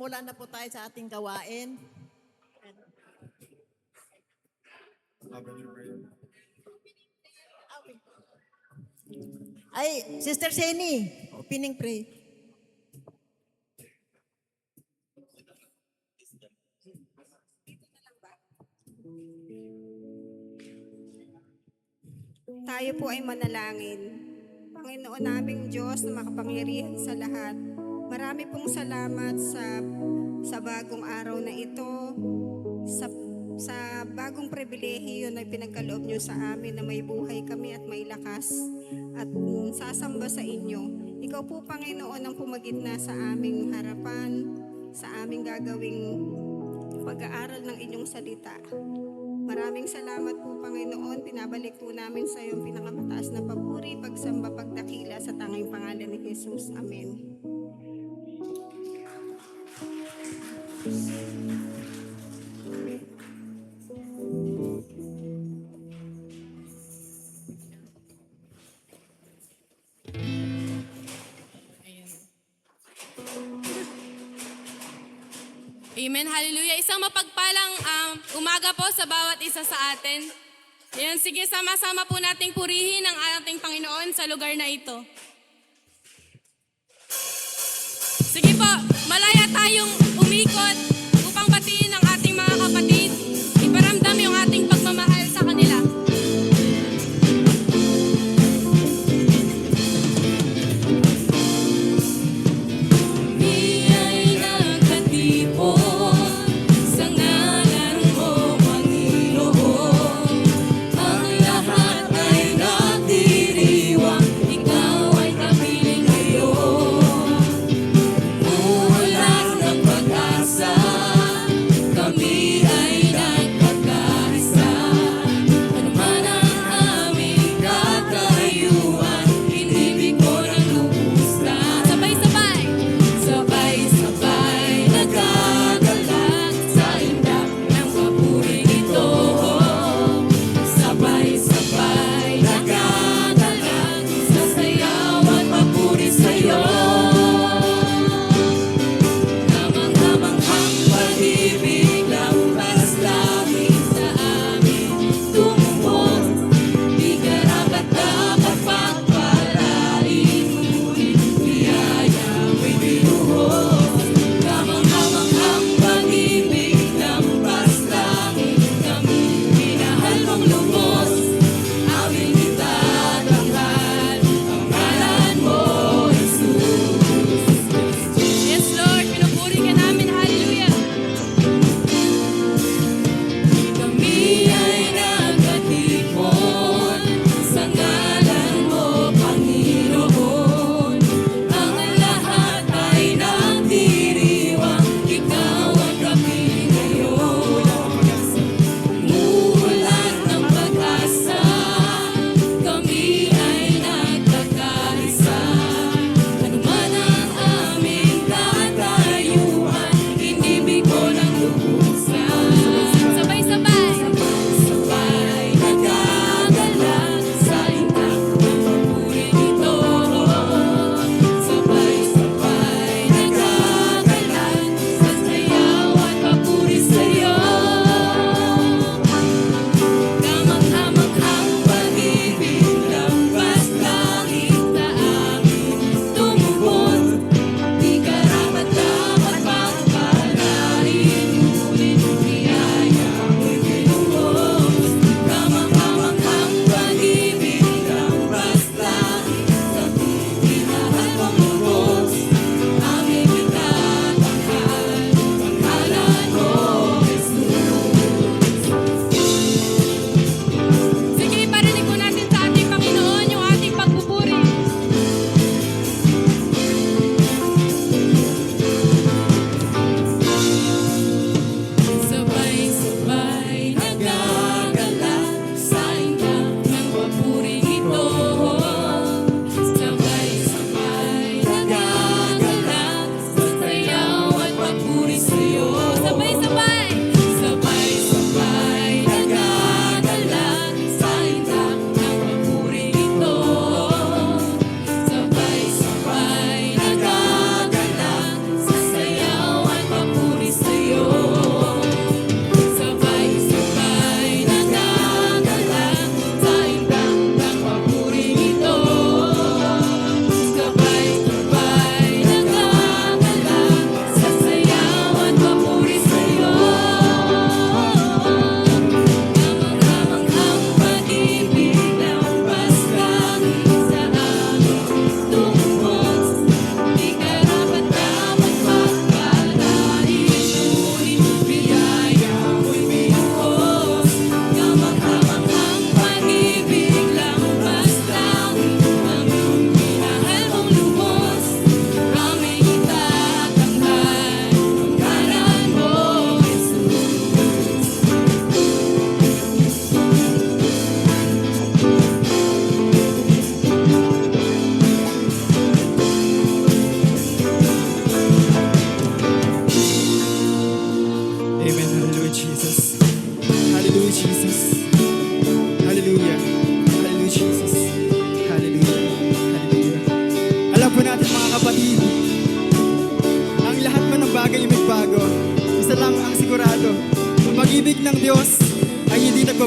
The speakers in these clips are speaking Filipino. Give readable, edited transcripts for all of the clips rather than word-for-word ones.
Magsimula na po tayo sa ating gawain. Ay, Sister Seni, opening pray. Tayo po ay manalangin. Panginoon naming Diyos na makapangyarihan sa lahat, marami pong salamat sa bagong araw na ito, sa bagong pribilehiyo na pinagkaloob niyo sa amin na may buhay kami at may lakas at sasamba sa inyo. Ikaw po, Panginoon, ang pumagitna sa aming harapan, sa aming gagawing pag-aaral ng inyong salita. Maraming salamat po, Panginoon. Pinabalik po namin sa iyong pinakamataas na papuri, pagsamba, pagdakila sa tanging pangalan ni Jesus. Amen. Amen, hallelujah. Isang mapagpalang umaga po sa bawat isa sa atin. Ayan, sige, sama-sama po nating purihin ang ating Panginoon sa lugar na ito. Sige po, malaya tayong umikot upang batiin ang ating mga kapatid. Iparamdam yung ating pagmamahal sa kanila.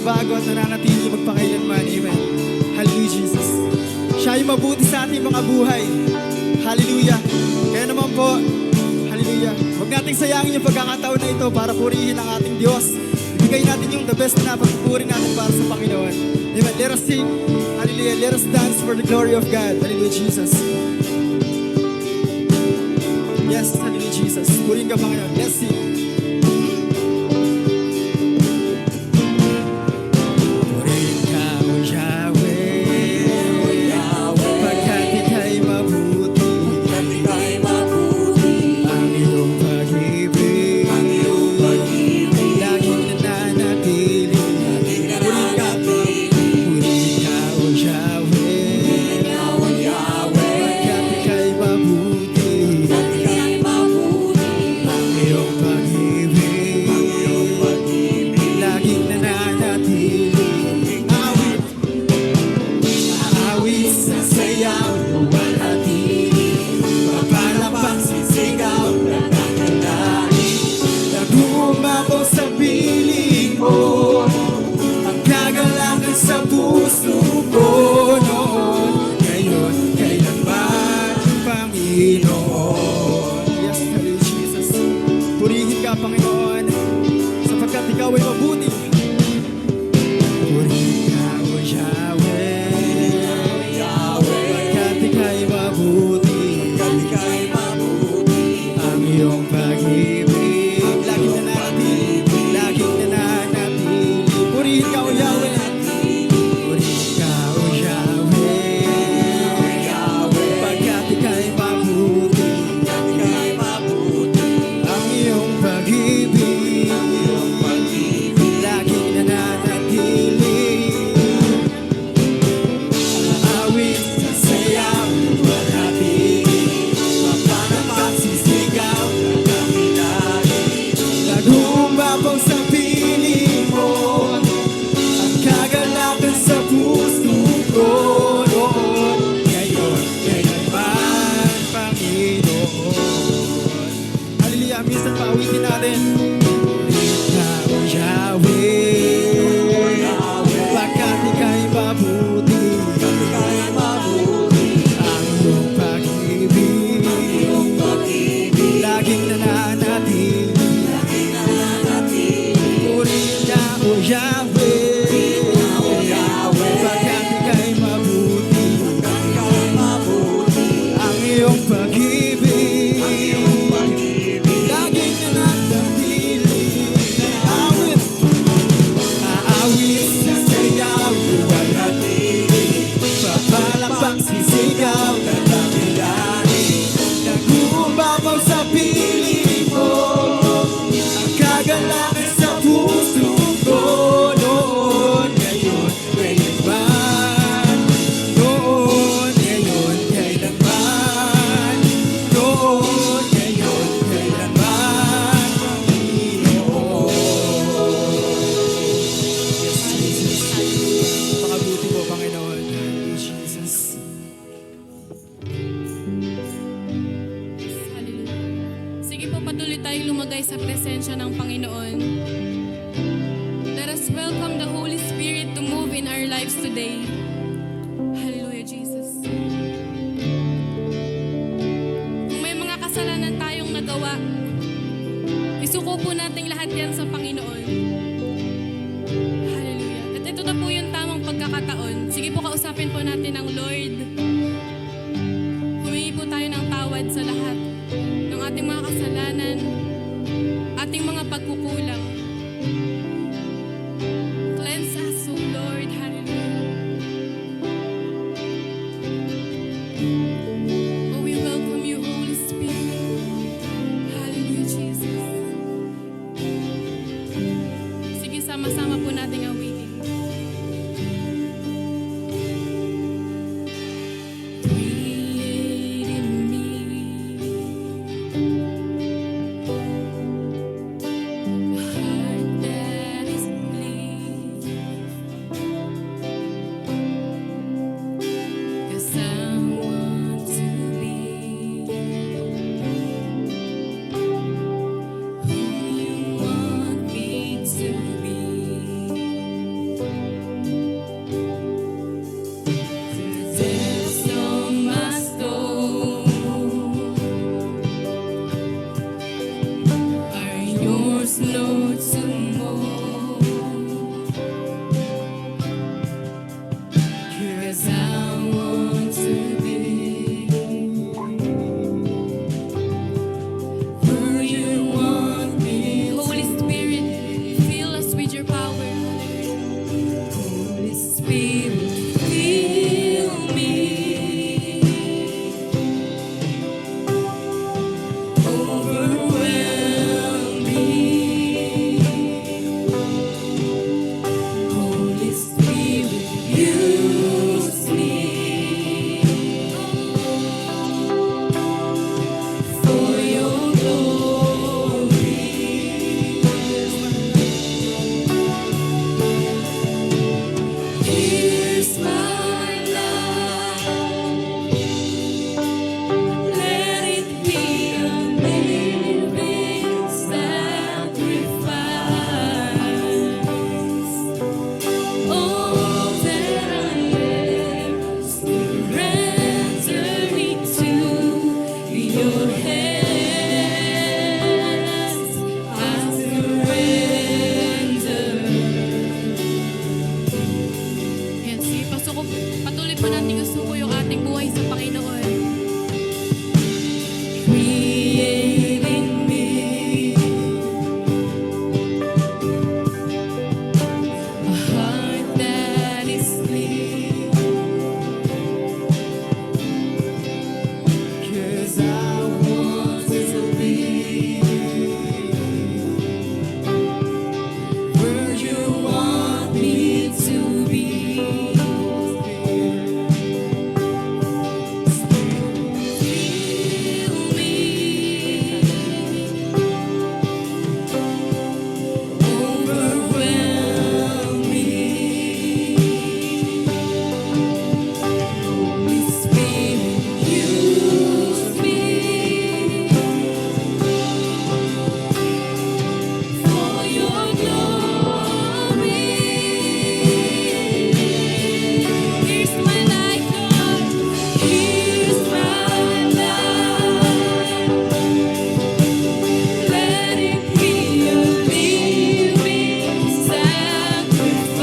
nagbabago at nananatili magpakailanman. Amen. Hallelujah, Jesus. Siya yung mabuti sa ating mga buhay. Hallelujah. Kaya naman po, hallelujah. Huwag nating sayangin yung pagkakataon na ito para purihin ang ating Diyos. Ibigay natin yung the best na pagpupuri natin para sa Panginoon. Amen. Let us sing. Hallelujah. Let us dance for the glory of God. Hallelujah, Jesus. Yes, hallelujah, Jesus. Purihin ka, Panginoon. Let's sing. Purihin ka, O Yahweh. Pagkat ika'y mabuti. Ang iyong pag-ibig. Laging nananatili. Purihin ka, O Yahweh. Pagkat ika'y mabuti. Ang iyong pag-ibig. Laging nananatili. Awit sa sayaw, luwalhati. Papalapang sisigaw, nakakalain. Nag-uumapaw sa piling mo. Ang kagalakan sa puso ko noon. Ngayon, kailanman, Panginoon. Yes, hallelujah, Jesus. Purihin ka, Panginoon, sapagkat ikaw ay mabuti. Purihin ka, O Yahweh. Pagkat ika'y mabuti. Ang iyong pag-ibig laging nananatili. Laging nananatili. Purihin ka, O Yahweh. Purihin ka, O Yahweh. Pagkat ika'y mabuti. Ang iyong pag-ibig laging nananatili. Awit sa sayaw, luwalhati. Papalapang sisigaw, nakakalain. Nag-uumapaw sa piling mo. Ang kagalakan sa puso ko noon. Ngayon, kailanman, Panginoon. Hallelujah. Minsan paawitin natin. Purihin ka, O Yahweh. Pagkat ika'y mabuti. Ang iyong pag-ibig. Laging nananatili. Purihin ka, O Yahweh. Pagkat ika'y mabuti. Ang iyong pag-ibig. Laging nananatili. Aawit sa sayaw, luwalhati. Papalapang sisigaw, nakakalain. Nag-uumapaw sa piling mo. Ang kagalakan sa puso ko noon. Ngayon, kailanman. Noon, ngayon, kailanman. Noon, ngayon, kailanman. Panginoon. Yes, Jesus. Pakabuti mo, Panginoon. Jesus. Hallelujah. Sige po, patuloy tayong lumagay sa presensya ng Panginoon. Let us welcome the Holy Spirit to move in our lives today. Hallelujah, Jesus. Kung may mga kasalanan tayong nagawa, isuko po natin lahat yan sa Panginoon. Hallelujah. At ito na po yung tamang pagkakataon. Sige po, kausapin po natin ang Lord. Humingi po tayo ng tawad sa lahat ng ating mga kasalanan, ating mga pagkukulang. Cleanse us, O Lord. Hallelujah. Oh, we welcome you, Holy Spirit. Hallelujah, Jesus. Sige, sama-sama po nating awitin. Create in me Patuloy po natin isuko yung ating buhay sa Panginoon. Create in me a heart that is clean, 'Cause I want to be where you want me to be. Fill me, overwhelm me. Holy Spirit, use me for your glory. Here's my life, Lord. Here's my life. Let it be a living sacrifice.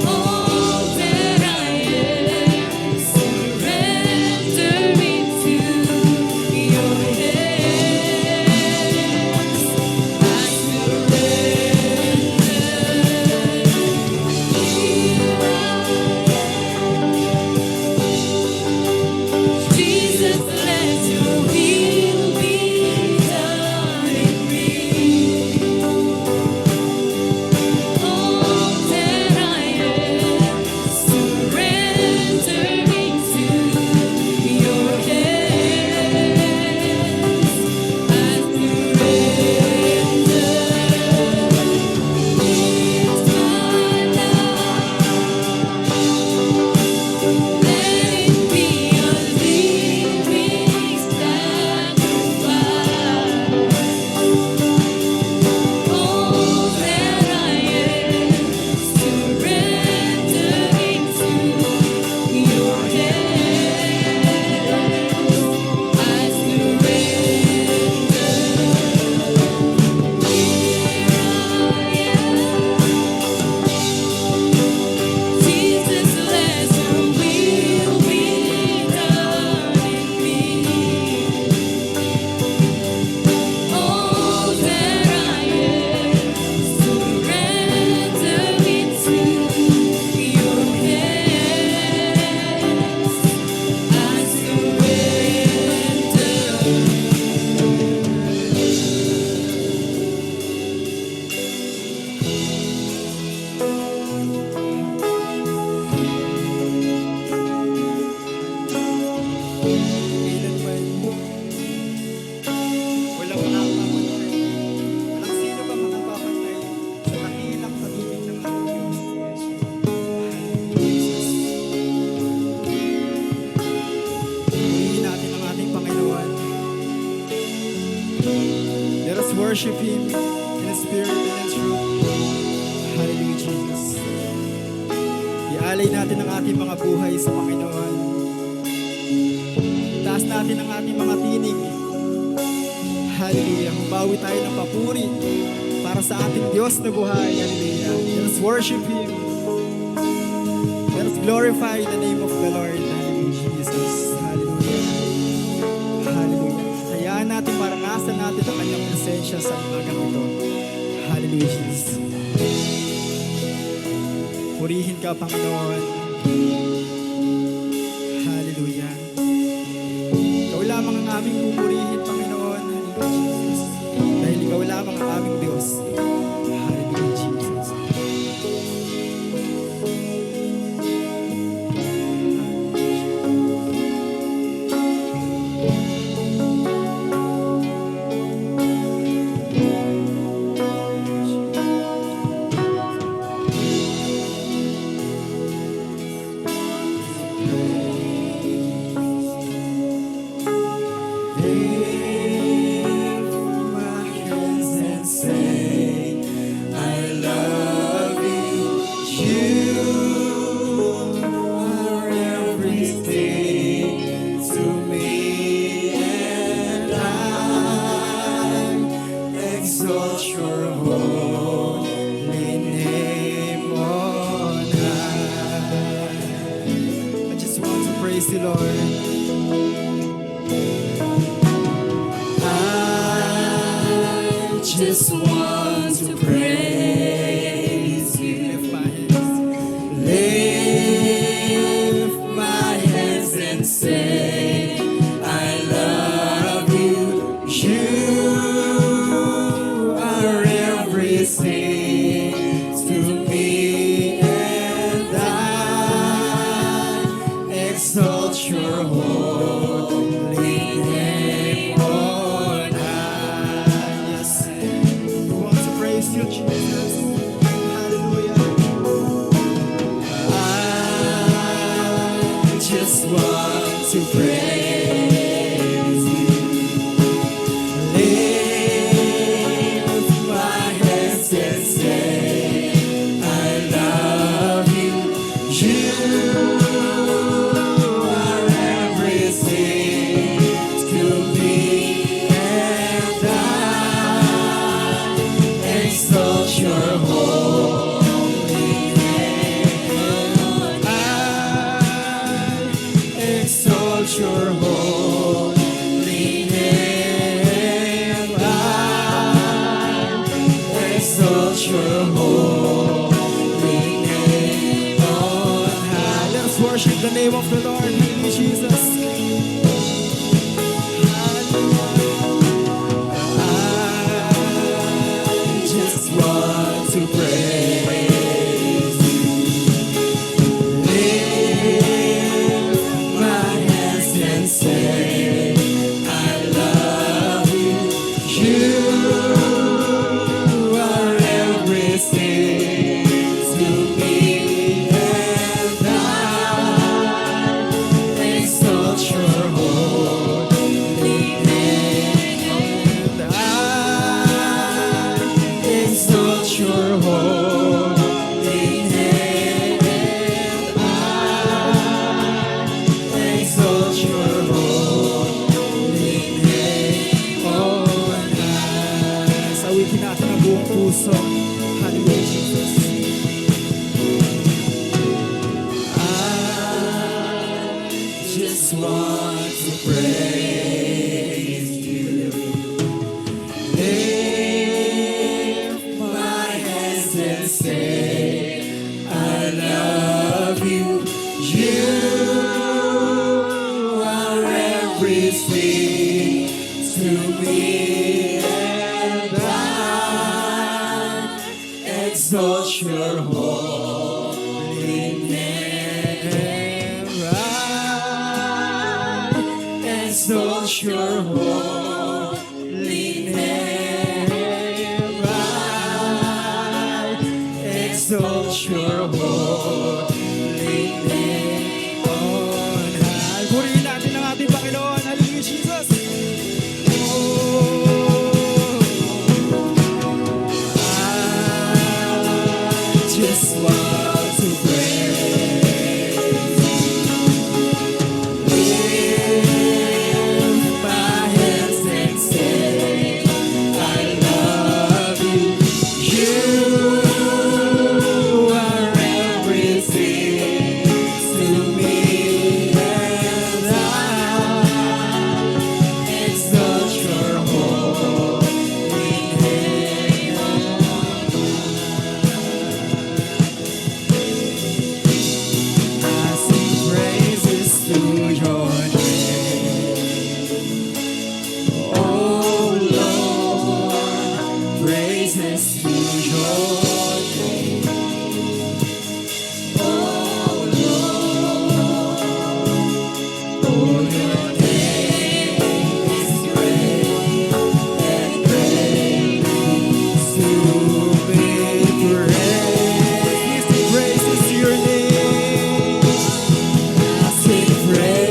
All that I am, surrender me to your hands. I Jesus, let your will be done in me. All that I am, surrender me to your hands. I surrender. It's my life. Let it be a living sacrifice. All that I am, surrender me to your hands. I Jesus, let your will be done in me. All that I am, surrender me to your hands. I surrender. kailanman. Walang makakapantay. Walang sino ba makakapantay sa dakilang pag-ibig ng ating Diyos. Jesus. Purihin natin ang ating Panginoon. Let us worship Him in the spirit and in truth. Hallelujah, Jesus. Ialay natin ang ating mga buhay sa Panginoon. Taas natin ang ating mga tinig. Hallelujah. Humawi tayo ng papuri para sa ating Diyos na buhay. Hallelujah. Let us worship Him. Let us glorify the name of the Lord. Hallelujah, Jesus. Hallelujah. Hallelujah. Hayaan natin maranasan natin ang kanyang presensya sa umagang ito. Hallelujah, Jesus. Purihin ka, Panginoon. Hallelujah. Ikaw lamang ang aming pupurihin, Panginoon. Hallelujah, Jesus. Dahil ikaw lamang ang aming Diyos. Hallelujah, Jesus. Lord. I just want to praise you. Lift my hands. Lift my hands and say, I love you. You are everything to me, and I exalt your holy name on high. Yes. We want to praise you, Jesus. Hallelujah. I just want to praise you. Lift my hands and say, I love you. You are everything to me, and I exalt your holy name. I exalt your holy name. I exalt your holy name on high. Let us worship the name of the Lord. Hallelujah, Jesus. I just want to praise you. Lift my hands and say, I love you. You are everything to me, and I exalt your holy name. And I exalt your holy name. And I exalt your holy name on high. Sawitin natin ang buong puso. Hallelujah, Jesus. I just want to praise you. Lift my hands and say, I love you. You are everything to me, and I exalt your holy name. I exalt your holy name. I exalt your holy name on high. Purihin natin ang ating Panginoon. Hallelujah, Jesus. I just want to praise you. Lift my hands and say, I love you. You are everything to me, and I exalt your holy name. I sing praises to your name. Oh Lord, praises to your name. Oh Lord, oh your name is great and greatly to be praised. Give praises to your name. I sing praise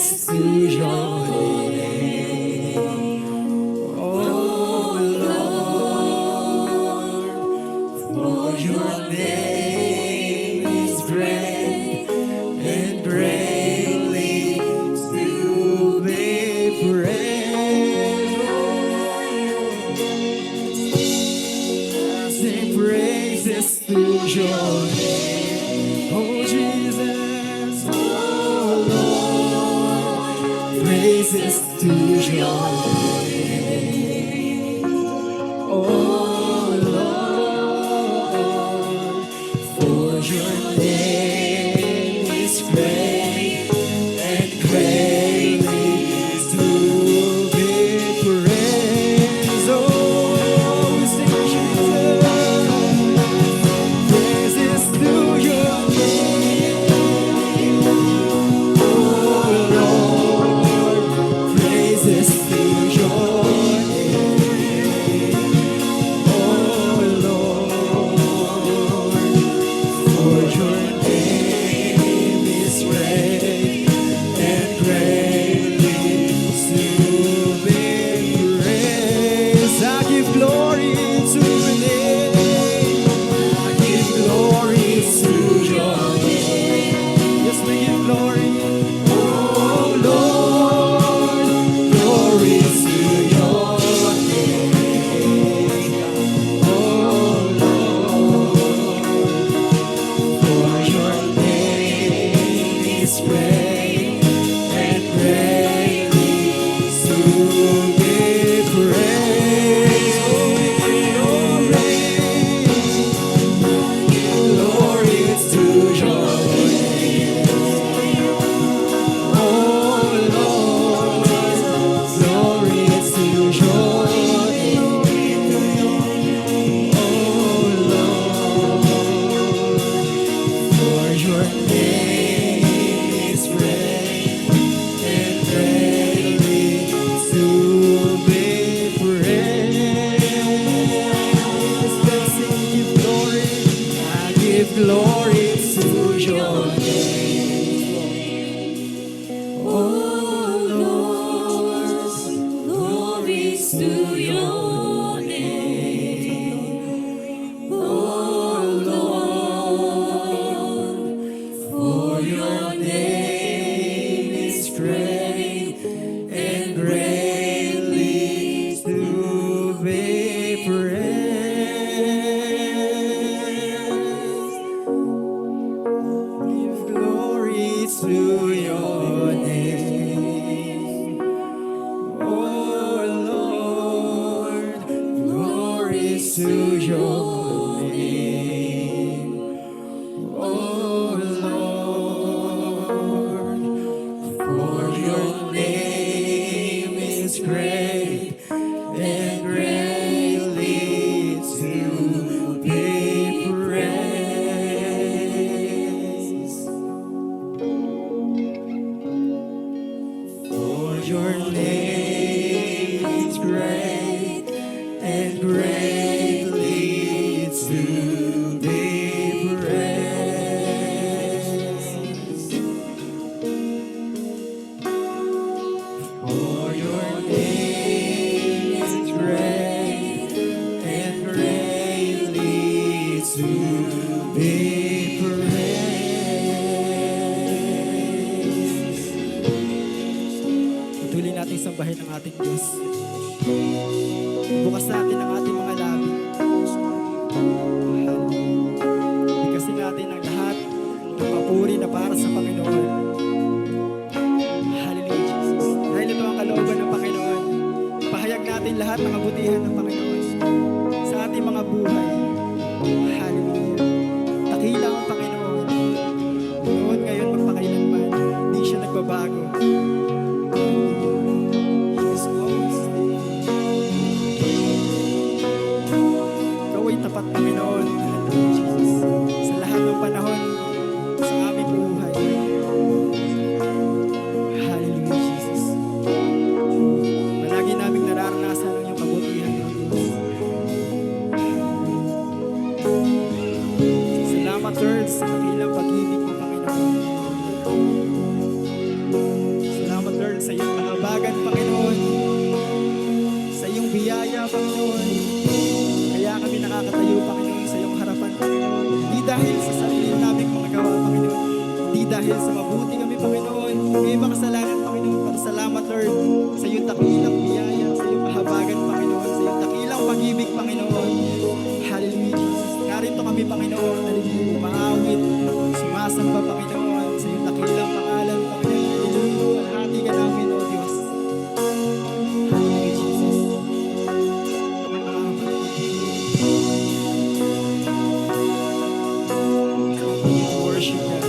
praises to your name. Oh Lord, for your name is great and greatly to be praised. Sing praises to your name, oh Jesus, oh Lord, praises to your name, oh Lord, for your name is great and greatly to be praised. Oh, we sing Jesus. Praises to your name, oh Lord. Praises to your name, oh Lord. For your name is great and greatly to be praised. I give glory to your name. I give glory to your name. Yes, we give glory. Oh Lord, glory to your name. Oh Lord, for your name is great and greatly to be praised. Oh, glory to your name. Oh Lord, glory to your name. Oh Lord, for your name is great and greatly to be praised. Let's sing, give glory. I give glory to your name. Oh Lord, glory to your name. Oh Lord, for your name is great and greatly to be praised. Give glory to your name, oh Lord. Glory to your name, oh Lord. For your name is great and greatly to be praised. For your name is great and greatly to be praised. For your name is great and greatly to be praised. Patuloy nating sambahin ang ating Diyos. Bukas natin ang ating mga labi. Bigkasin natin ang lahat ng papuri na para sa Panginoon. Hallelujah, Jesus. Dahil ito ang kalooban ng Panginoon, pahayag natin lahat ng kabutihan ng Panginoon sa ating mga buhay. Hallelujah. Takila ang Panginoon. Noon, ngayon, magpakailanman. Hindi siya nagbabago. Yes, Lord. Ikaw ay tapat, Panginoon. Hallelujah, Jesus. Sa lahat ng panahon, sa aming buhay. Hallelujah, Jesus. Palagi naming nararanasan ang iyong kabutihan, Lord Jesus. Salamat, Lord, sa dakilang pag-ibig mo, Panginoon. Salamat kahabagan, Panginoon. Sa iyong biyaya, Panginoon. Kaya kami nakakatayo, Panginoon, sa iyong harapan, Panginoon. Hindi dahil sa sarili naming mga gawa, Panginoon. Hindi dahil sa mabuti kami, Panginoon. May makasalanan, Panginoon. Pero salamat, Lord, sa iyong dakilang biyaya, sa iyong kahabagan, Panginoon. Sa iyong dakilang pag-ibig, Panginoon. Hallelujah, Jesus. Narito kami, Panginoon. Hallelujah. Umaawit, sumasamba, Panginoon. Sa iyong dakilang pangalan, Panginoon. Hallelujah. Hati ka namin, O Diyos. Hallelujah, Jesus. Worship God.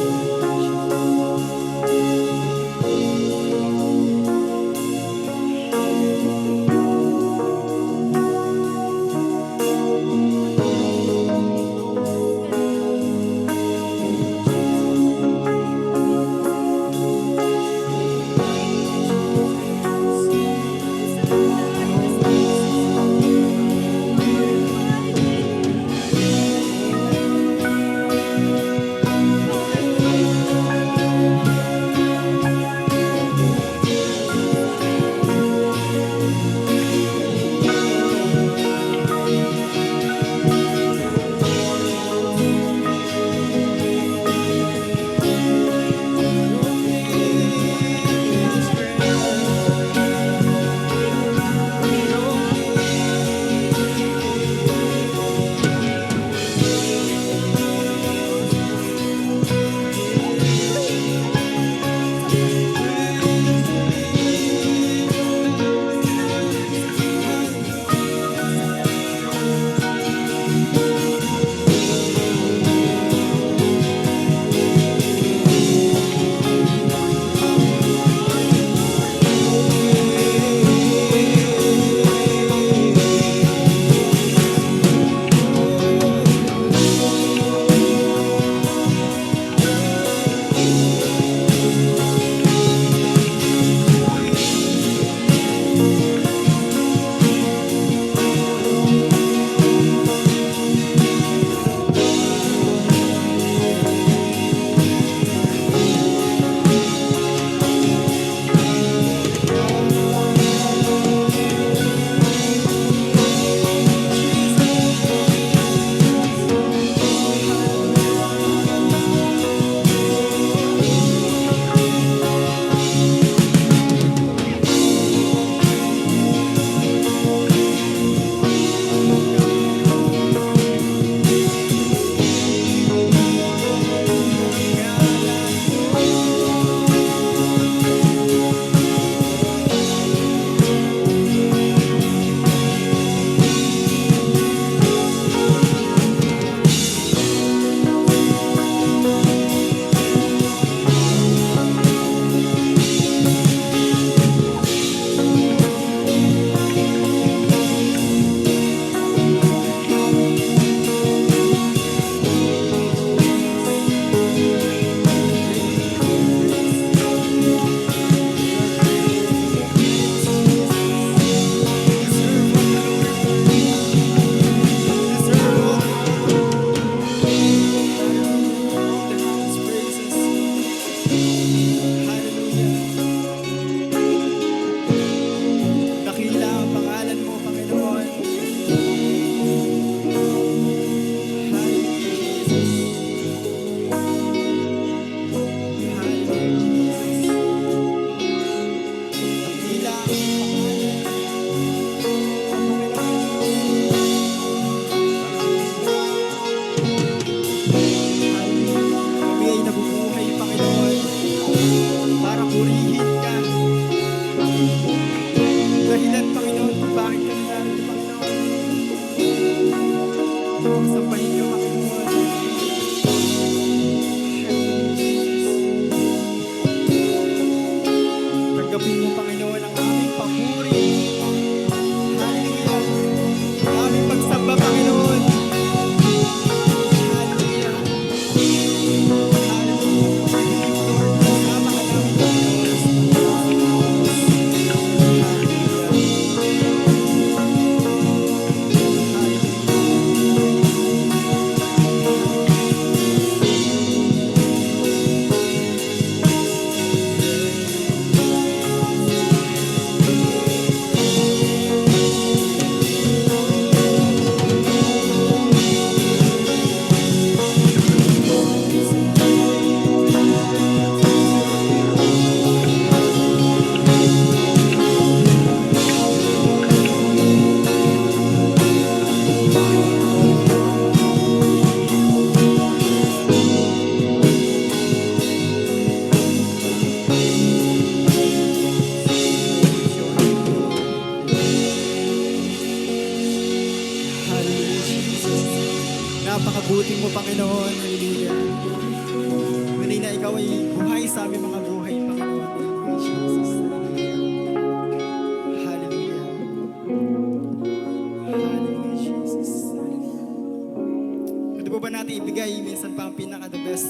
ang pinaka-the best.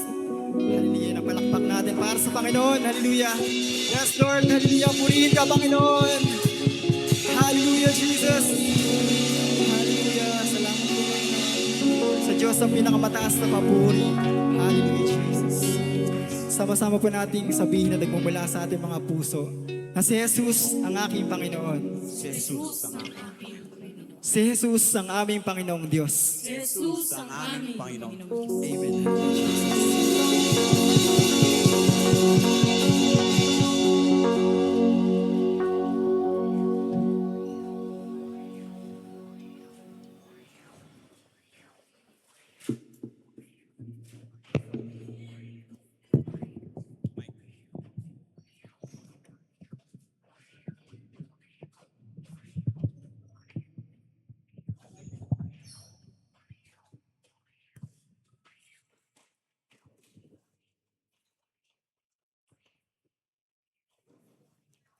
Hallelujah. Napalakpak natin para sa Panginoon. Hallelujah. Yes, Lord. Hallelujah. Purihin ka, Panginoon. Hallelujah, Jesus. Hallelujah. Salamat po, Panginoon. Sa Diyos ang pinakamataas na papuri. Hallelujah, Jesus. Sama-sama po nating sabihin na nagmumula sa ating mga puso na si Jesus ang aking Panginoon. Si Jesus ang aming Panginoong Diyos. Jesus ang aming Panginoon. Amen.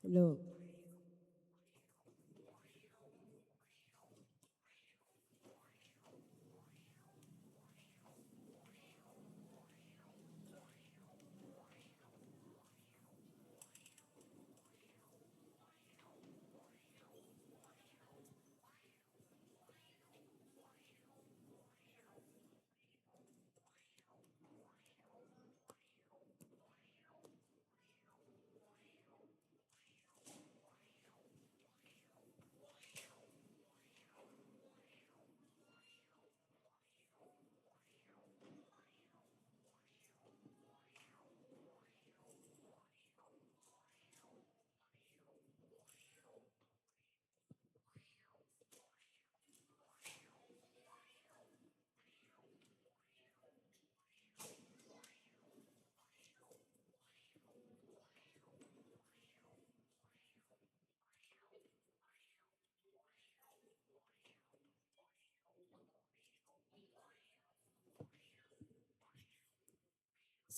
Hello.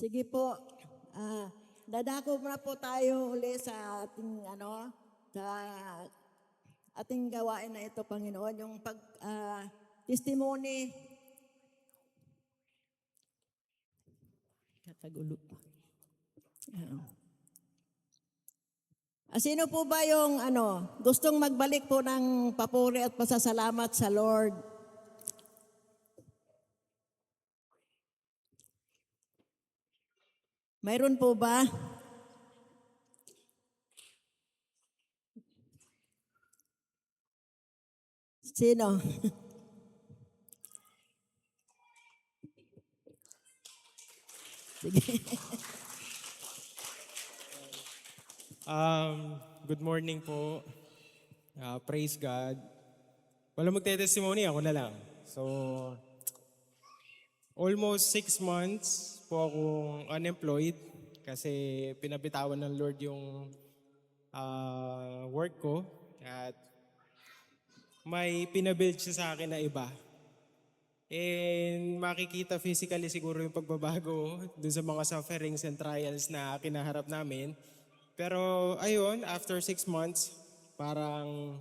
Sige po. Dadako na po tayo uli sa ating sa ating gawain na ito, Panginoon, yung testimony. Katagulo pa. Sino po ba yung gustong magbalik po ng papuri at pasasalamat sa Lord? Mayroon po ba? Sino? Sige. Good morning po. Praise God. Wala magte-testimony, ako na lang. So, almost 6 months po akong unemployed kasi pinabitawan ng Lord yung work ko at may pinabuild siya sa akin na iba. And makikita physically siguro yung pagbabago dun sa mga sufferings and trials na kinaharap namin. Pero ayun, after 6 months, parang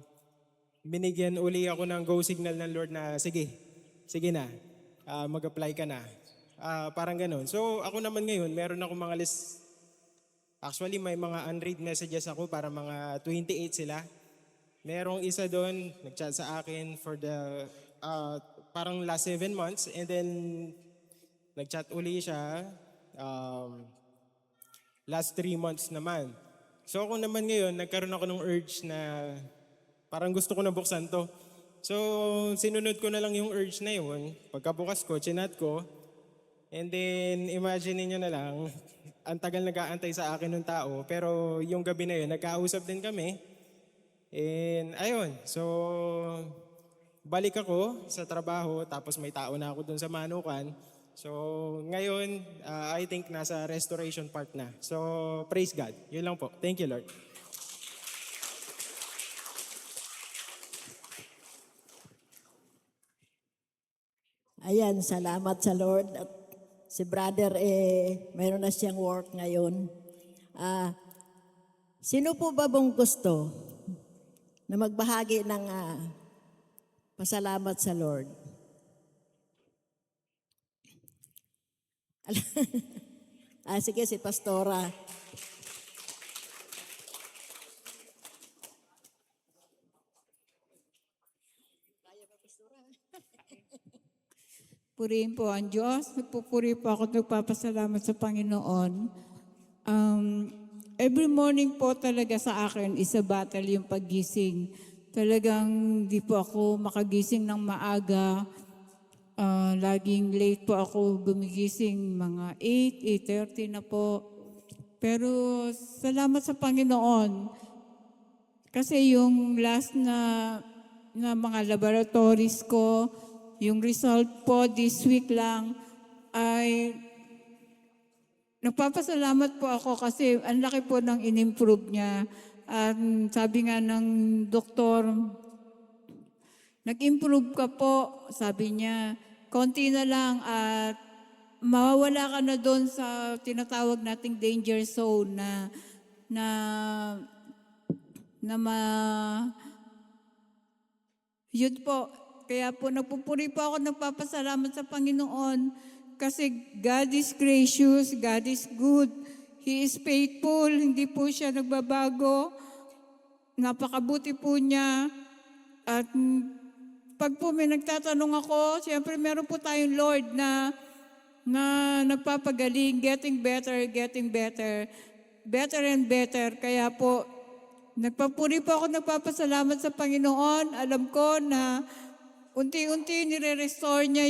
binigyan uli ako ng go signal ng Lord na sige na, mag-apply ka na. Parang ganun. So ako naman ngayon, meron ako mga list. Actually, may mga unread messages ako para mga 28 sila. Merong isa doon, nag-chat sa akin for the parang last 7 months. And then, nag-chat uli siya last 3 months naman. So ako naman ngayon, nagkaroon ako ng urge na parang gusto ko na buksan to. So, sinunod ko na lang yung urge na yun. Pagkabukas ko, chinat ko. And then, imagine niyo na lang, ang tagal nag-aantay sa akin ng tao. Pero yung gabi na yun, nagkausap din kami. And ayun, so balik ako sa trabaho, tapos may tao na ako dun sa Manukan. So ngayon, I think nasa restoration part na. So praise God. Yun lang po. Thank you, Lord. Ayan, salamat sa Lord. At si brother, mayroon na siyang work ngayon. Sino po ba bang gusto na magbahagi ng pasalamat sa Lord? Sige, si Pastora. Purihin po ang Diyos. Nagpupuri po ako at nagpapasalamat sa Panginoon. Every morning po talaga sa akin is a battle yung paggising. Talagang di po ako makagising ng maaga. Laging late po ako gumigising, mga 8, 8:30 na po. Pero salamat sa Panginoon. Kasi yung last na mga laboratories ko, yung result po this week lang ay nagpapasalamat po ako kasi ang laki po ng in-improve niya. At sabi nga ng doktor, nag-improve ka po, sabi niya, konti na lang at mawawala ka na doon sa tinatawag nating danger zone yun po. Kaya po nagpupuri po ako, nagpapasalamat sa Panginoon kasi God is gracious, God is good, He is faithful, hindi po siya nagbabago. Napakabuti po niya. At pag po may nagtatanong ako, siyempre meron po tayong Lord na nagpapagaling, getting better, better and better. Kaya po, nagpapuri po ako, nagpapasalamat sa Panginoon. Alam ko na unti-unti nire-restore niya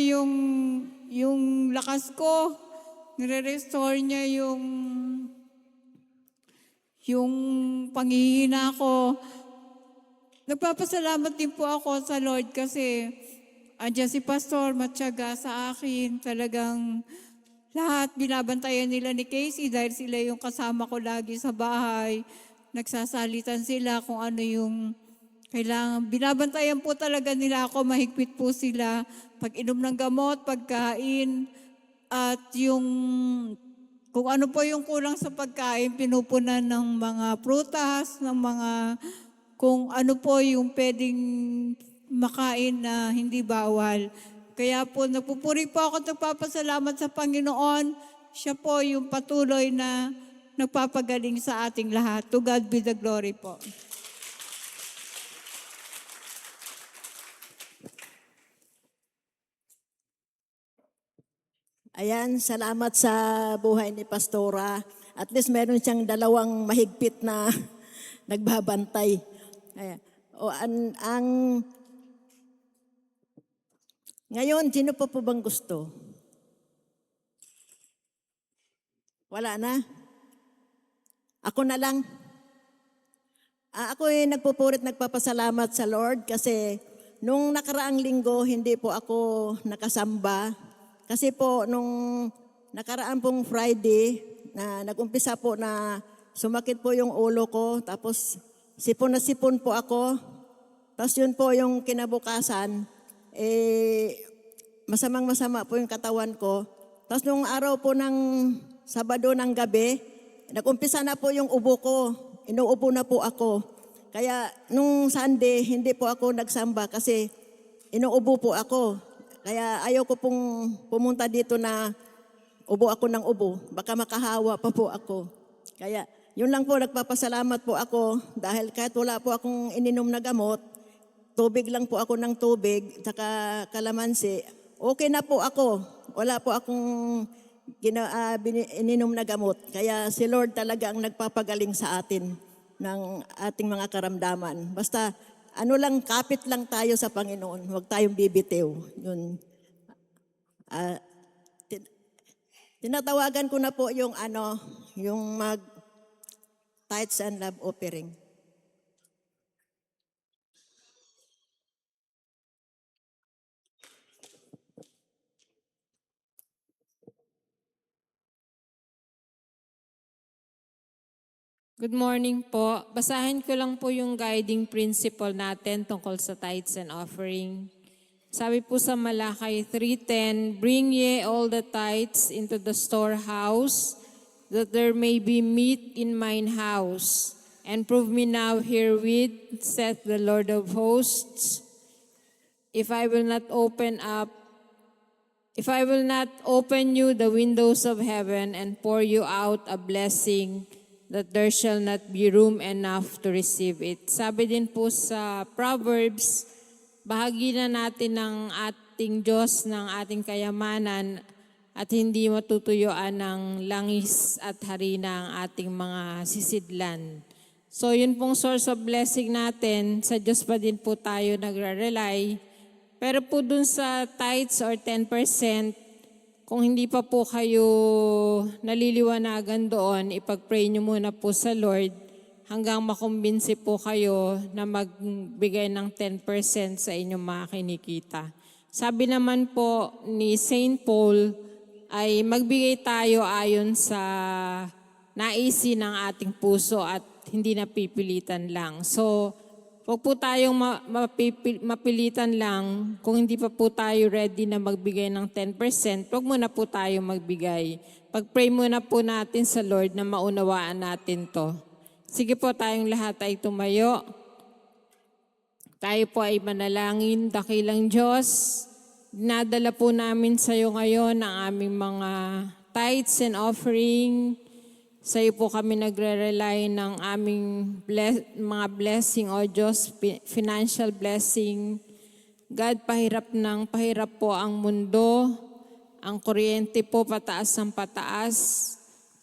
yung lakas ko. Nire-restore niya yung panghihina ko. Nagpapasalamat din po ako sa Lord kasi andyan si Pastor, matyaga sa akin. Talagang lahat binabantayan nila ni Casey dahil sila yung kasama ko lagi sa bahay. Nagsasalitan sila kung ano yung kailangan. Binabantayan po talaga nila ako, mahigpit po sila. Pag-inom ng gamot, pagkain, at yung kung ano po yung kulang sa pagkain, pinupunan ng mga prutas, ng mga kung ano po yung pwedeng makain na hindi bawal. Kaya po nagpupuri po ako at nagpapasalamat sa Panginoon. Siya po yung patuloy na nagpapagaling sa ating lahat. To God be the glory po. Ayan, salamat sa buhay ni Pastora. At least meron siyang dalawang mahigpit na nagbabantay. Ayan. Ngayon, sino pa po bang gusto? Wala na? Ako na lang. Ako nagpupurit, nagpapasalamat sa Lord kasi nung nakaraang linggo, hindi po ako nakasamba. Kasi po, nung nakaraan pong Friday, na nag-umpisa po na sumakit po yung ulo ko, tapos sipon na sipon po ako. Tapos yun po yung kinabukasan, masamang-masama po yung katawan ko. Tapos nung araw po ng Sabado ng gabi, nag-umpisa na po yung ubo ko. Inuubo na po ako. Kaya nung Sunday, hindi po ako nagsamba kasi inuubo po ako. Kaya ayaw ko pong pumunta dito na ubo ako ng ubo. Baka makahawa pa po ako. Kaya yun lang po, nagpapasalamat po ako dahil kahit wala po akong ininom na gamot, tubig lang po ako ng tubig, saka kalamansi, okay na po ako. Wala po akong ininom na gamot. Kaya si Lord talaga ang nagpapagaling sa atin ng ating mga karamdaman. Basta kapit lang tayo sa Panginoon. Huwag tayong bibitiw. Yun. Tinatawagan ko na po yung mag tithes and love offering. Good morning po. Basahin ko lang po yung guiding principle natin tungkol sa tithes and offering. Sabi po sa Malakay 3:10, "Bring ye all the tithes into the storehouse, that there may be meat in mine house. And prove me now herewith, saith the Lord of hosts, if I will not open up If I will not open you the windows of heaven and pour you out a blessing, that there shall not be room enough to receive it. Sabi din po sa Proverbs, bahagi na natin ng ating Diyos, ng ating kayamanan, at hindi matutuyuan ng langis at harina ang ating mga sisidlan. So yun pong source of blessing natin, sa Diyos pa din po tayo nagre-rely. Pero po dun sa tithes or 10%, kung hindi pa po kayo naliliwanagan doon, ipag-pray nyo muna po sa Lord hanggang makumbinsi po kayo na magbigay ng 10% sa inyong mga kinikita. Sabi naman po ni St. Paul ay magbigay tayo ayon sa naisin ng ating puso at hindi napipilitan lang. So, huwag po tayong mapilitan lang. Kung hindi pa po tayo ready na magbigay ng 10%, huwag muna po tayo magbigay. Pag-pray muna po natin sa Lord na maunawaan natin to. Sige po, tayong lahat ay tumayo. Tayo po ay manalangin. Dakilang Diyos, dinadala po namin sa iyo ngayon ang aming mga tithes and offering. Sa iyo po kami nagre-rely ng aming mga blessing, O Diyos, financial blessing. God, pahirap po ang mundo. Ang kuryente po pataas ng pataas.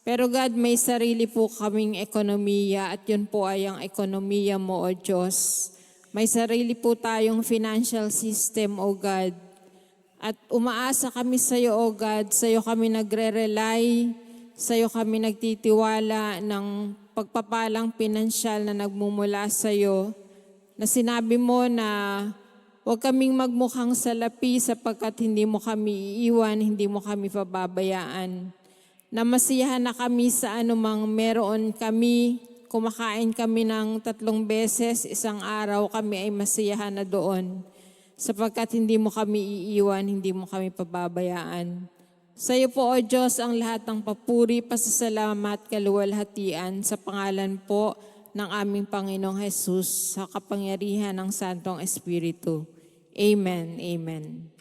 Pero God, may sarili po kaming ekonomiya at yun po ay ang ekonomiya mo, O Diyos. May sarili po tayong financial system, O God. At umaasa kami sa iyo, O God. Sa iyo kami nagre-rely. Sa iyo kami nagtitiwala ng pagpapalang pinansyal na nagmumula sa iyo, na sinabi mo na huwag kaming magmukhang salapi sapagkat hindi mo kami iiwan, hindi mo kami pababayaan. Na masiyahan na kami sa anumang meron kami, kumakain kami ng 3 beses, isang araw kami ay masiyahan na doon. Sapagkat hindi mo kami iiwan, hindi mo kami pababayaan. Sa iyo po, O Diyos, ang lahat ng papuri, pasasalamat, kaluwalhatian sa pangalan po ng aming Panginoong Jesus sa kapangyarihan ng Santong Espiritu. Amen. Amen.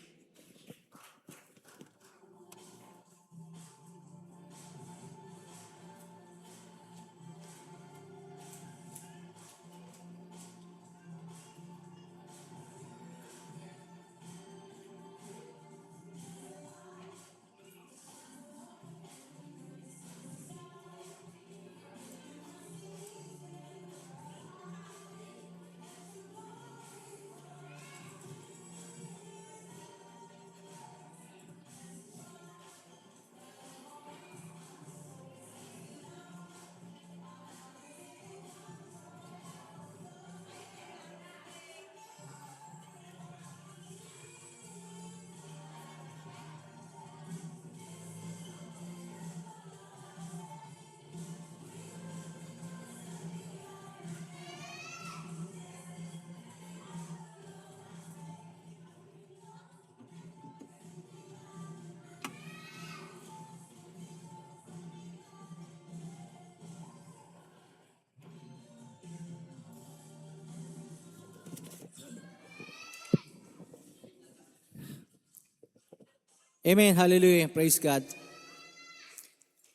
Amen. Hallelujah. Praise God.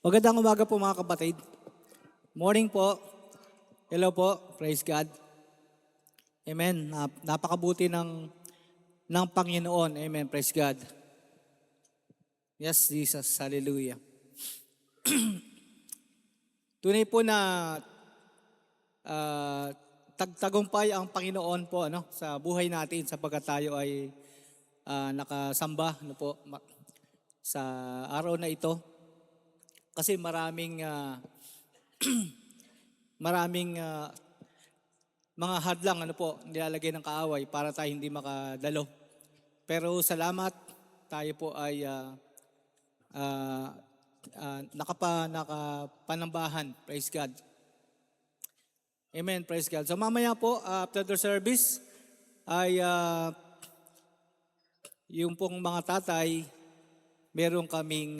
Magandang umaga po mga kapatid. Morning po. Hello po. Praise God. Amen. Napakabuti ng Panginoon. Amen. Praise God. Yes, Jesus. Hallelujah. Tunay po na tagumpay ang Panginoon po sa buhay natin sapagkat tayo ay nakasamba sa araw na ito. Kasi maraming mga hadlang nilalagay ng kaaway para tayo hindi makadalo. Pero salamat, tayo po ay nakapanambahan. Praise God. Amen. Praise God. So mamaya po, after the service, ay yung pong mga tatay, meron kaming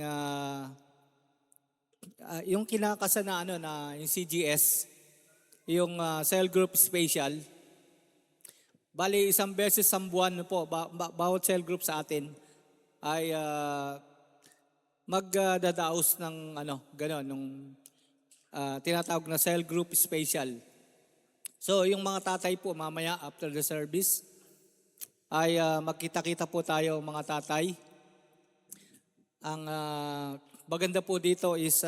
yung kinakasa na yung CGS, yung cell group special. Bali, isang beses sa buwan po, bawat cell group sa atin ay magdadaos ng gano'n, nung tinatawag na cell group special. So yung mga tatay po mamaya after the service ay magkita-kita po tayo mga tatay. Ang maganda po dito is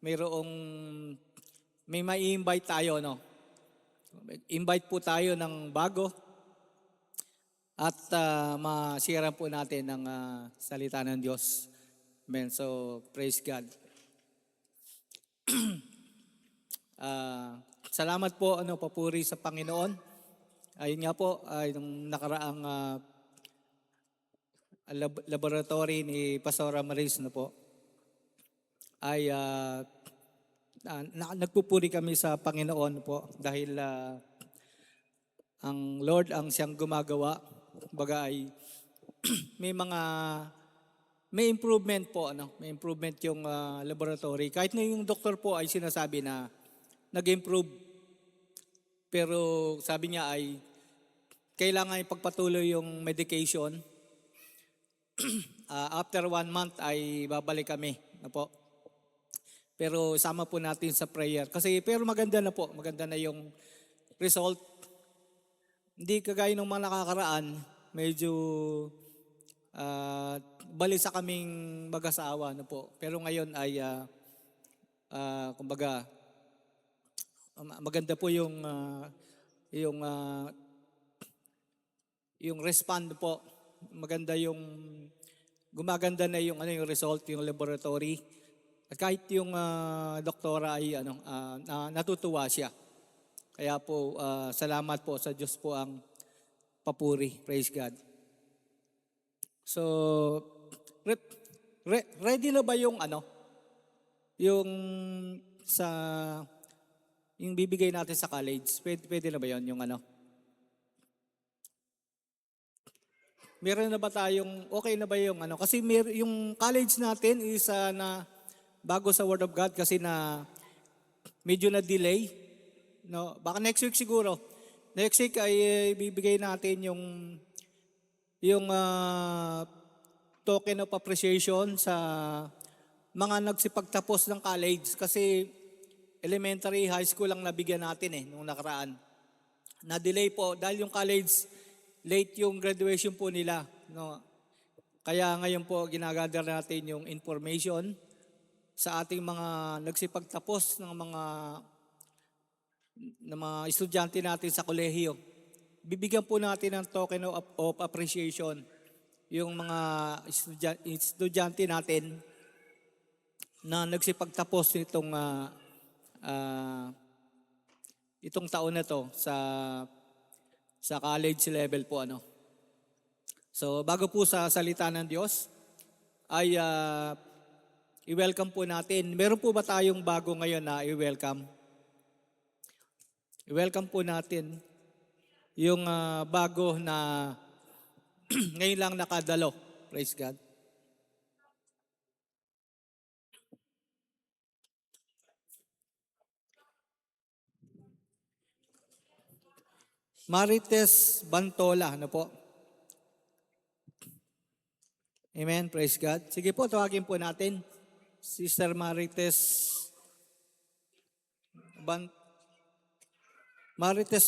may mai-invite tayo, no? Invite po tayo ng bago at ma-share po natin ng salita ng Diyos. Amen. So, praise God. Salamat po, papuri sa Panginoon. Ayun nga po, nung nakaraang laboratory ni Pastora Maris na po, ay nagpupuri kami sa Panginoon po dahil ang Lord ang siyang gumagawa. Baga ay may improvement po, may improvement yung laboratory. Kahit na yung doktor po ay sinasabi na nag-improve. Pero sabi niya ay kailangan ipagpatuloy yung medication. After 1 month ay babalik kami na po. Pero sama po natin sa prayer. Pero maganda na po, maganda na yung result. Hindi kagaya ng mga nakakaraan, medyo balisa kaming mag-asawa na po. Pero ngayon ay kumbaga maganda po yung respond po. Maganda gumaganda na yung result, yung laboratory. At kahit yung doktora ay natutuwa siya. Kaya po salamat po sa Diyos po ang papuri. Praise God. So ready na ba yung yung bibigay natin sa college? Pwede na ba yon yung meron na ba tayong, okay na ba yung kasi yung college natin is na bago sa Word of God kasi na medyo na delay. No, baka next week siguro. Next week ay bibigay natin yung token of appreciation sa mga nagsipagtapos ng college kasi elementary, high school lang nabigyan natin nung nakaraan. Na-delay po dahil yung college late yung graduation po nila, no. Kaya ngayon po ginagather natin yung information sa ating mga nagsipagtapos ng mga estudyante natin sa kolehiyo. Bibigyan po natin ng token of appreciation yung mga estudyante natin na nagsipagtapos itong taon na to sa college level po So bago po sa salita ng Diyos ay i-welcome po natin. Meron po ba tayong bago ngayon na i-welcome? I-welcome po natin yung bago na ngayon lang nakadalo. Praise God. Marites Bantola, po? Amen, praise God. Sige po, tawagin po natin. Sister Marites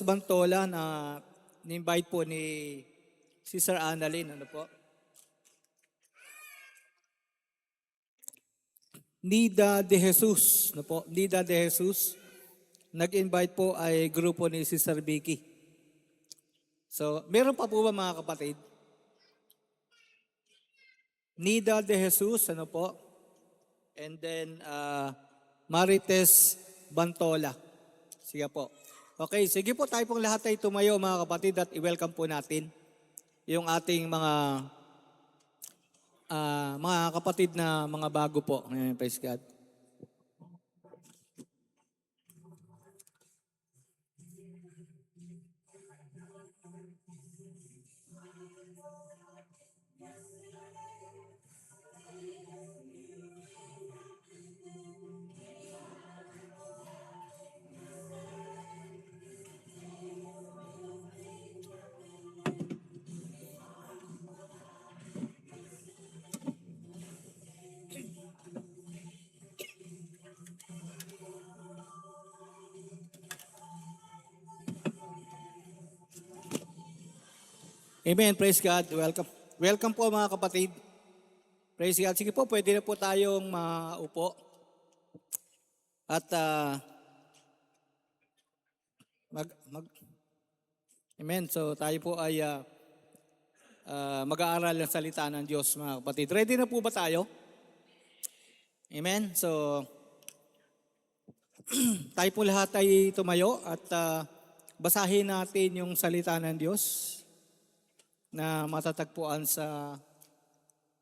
Bantola na ni-invite po ni Sister Annalyn, po? Nida de Jesus, po? Nida de Jesus. Nag-invite po ay grupo ni Sister Vicky. So, meron pa po ba mga kapatid? Nida de Jesus, po? And then, Marites Bantola. Sige po. Okay, sige po tayo pong lahat ay tumayo mga kapatid at i-welcome po natin yung ating mga kapatid na mga bago po. Praise God. Amen. Praise God. Welcome. Welcome po mga kapatid. Praise God. Sige po, pwede na po tayong maupo. At Amen. So tayo po ay mag-aaral ng salita ng Diyos mga kapatid. Ready na po ba tayo? Amen. So tayo po lahat ay tumayo at basahin natin yung salita ng Diyos na matatagpuan sa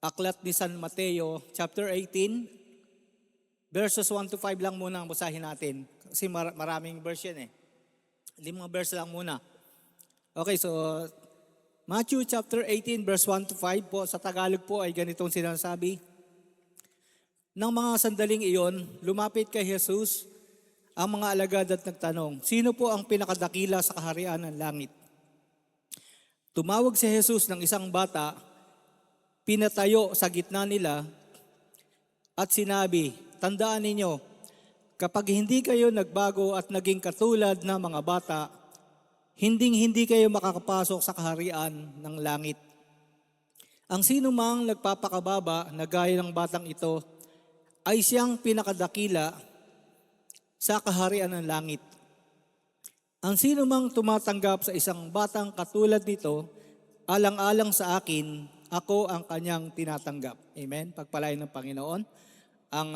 Aklat ni San Mateo, chapter 18, verses 1 to 5 lang muna ang basahin natin. Kasi maraming verse yan eh. 5 verse lang muna. Okay, so Matthew chapter 18, verse 1 to 5 po. Sa Tagalog po ay ganitong sinasabi. Nang mga sandaling iyon, lumapit kay Jesus ang mga alagad at nagtanong, sino po ang pinakadakila sa kaharian ng langit? Tumawag si Jesus ng isang bata, pinatayo sa gitna nila at sinabi, tandaan ninyo, kapag hindi kayo nagbago at naging katulad ng mga bata, hindi kayo makakapasok sa kaharian ng langit. Ang sino mang nagpapakababa na gaya ng batang ito ay siyang pinakadakila sa kaharian ng langit. Ang sino mang tumatanggap sa isang batang katulad nito, alang-alang sa akin, ako ang kanyang tinatanggap. Amen. Pagpalain ng Panginoon ang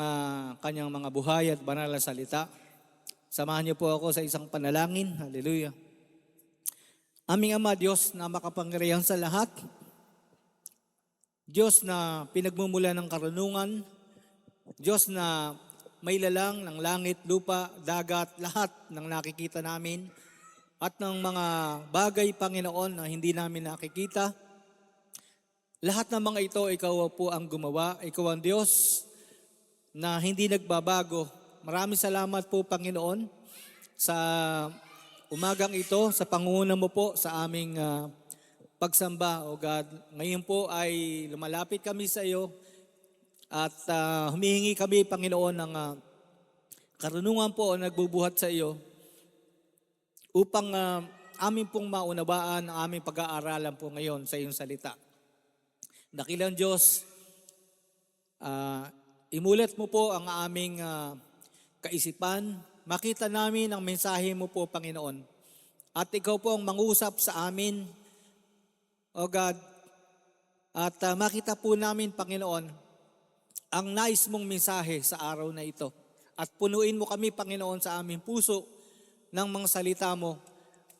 kanyang mga buhay at banal na salita. Samahan niyo po ako sa isang panalangin. Hallelujah. Aming Ama, Diyos na makapangyarihan sa lahat, Diyos na pinagmumula ng karunungan, Diyos na may lalang ng langit, lupa, dagat, lahat ng nakikita namin at ng mga bagay, Panginoon, na hindi namin nakikita. Lahat ng mga ito, Ikaw po ang gumawa. Ikaw ang Diyos na hindi nagbabago. Maraming salamat po, Panginoon, sa umagang ito, sa pangunguna mo po sa aming pagsamba, O God. Ngayon po ay lumalapit kami sa iyo at humihingi kami, Panginoon, ng karunungan po o nagbubuhat sa iyo upang aming pong maunawaan ang aming pag-aaralan po ngayon sa iyong salita. Dakilang Diyos, imulat mo po ang aming kaisipan. Makita namin ang mensahe mo po, Panginoon. At ikaw po ang mangusap sa amin, O God. At makita po namin, Panginoon, ang nais mong mensahe sa araw na ito. At punuin mo kami, Panginoon, sa aming puso ng mga salita mo.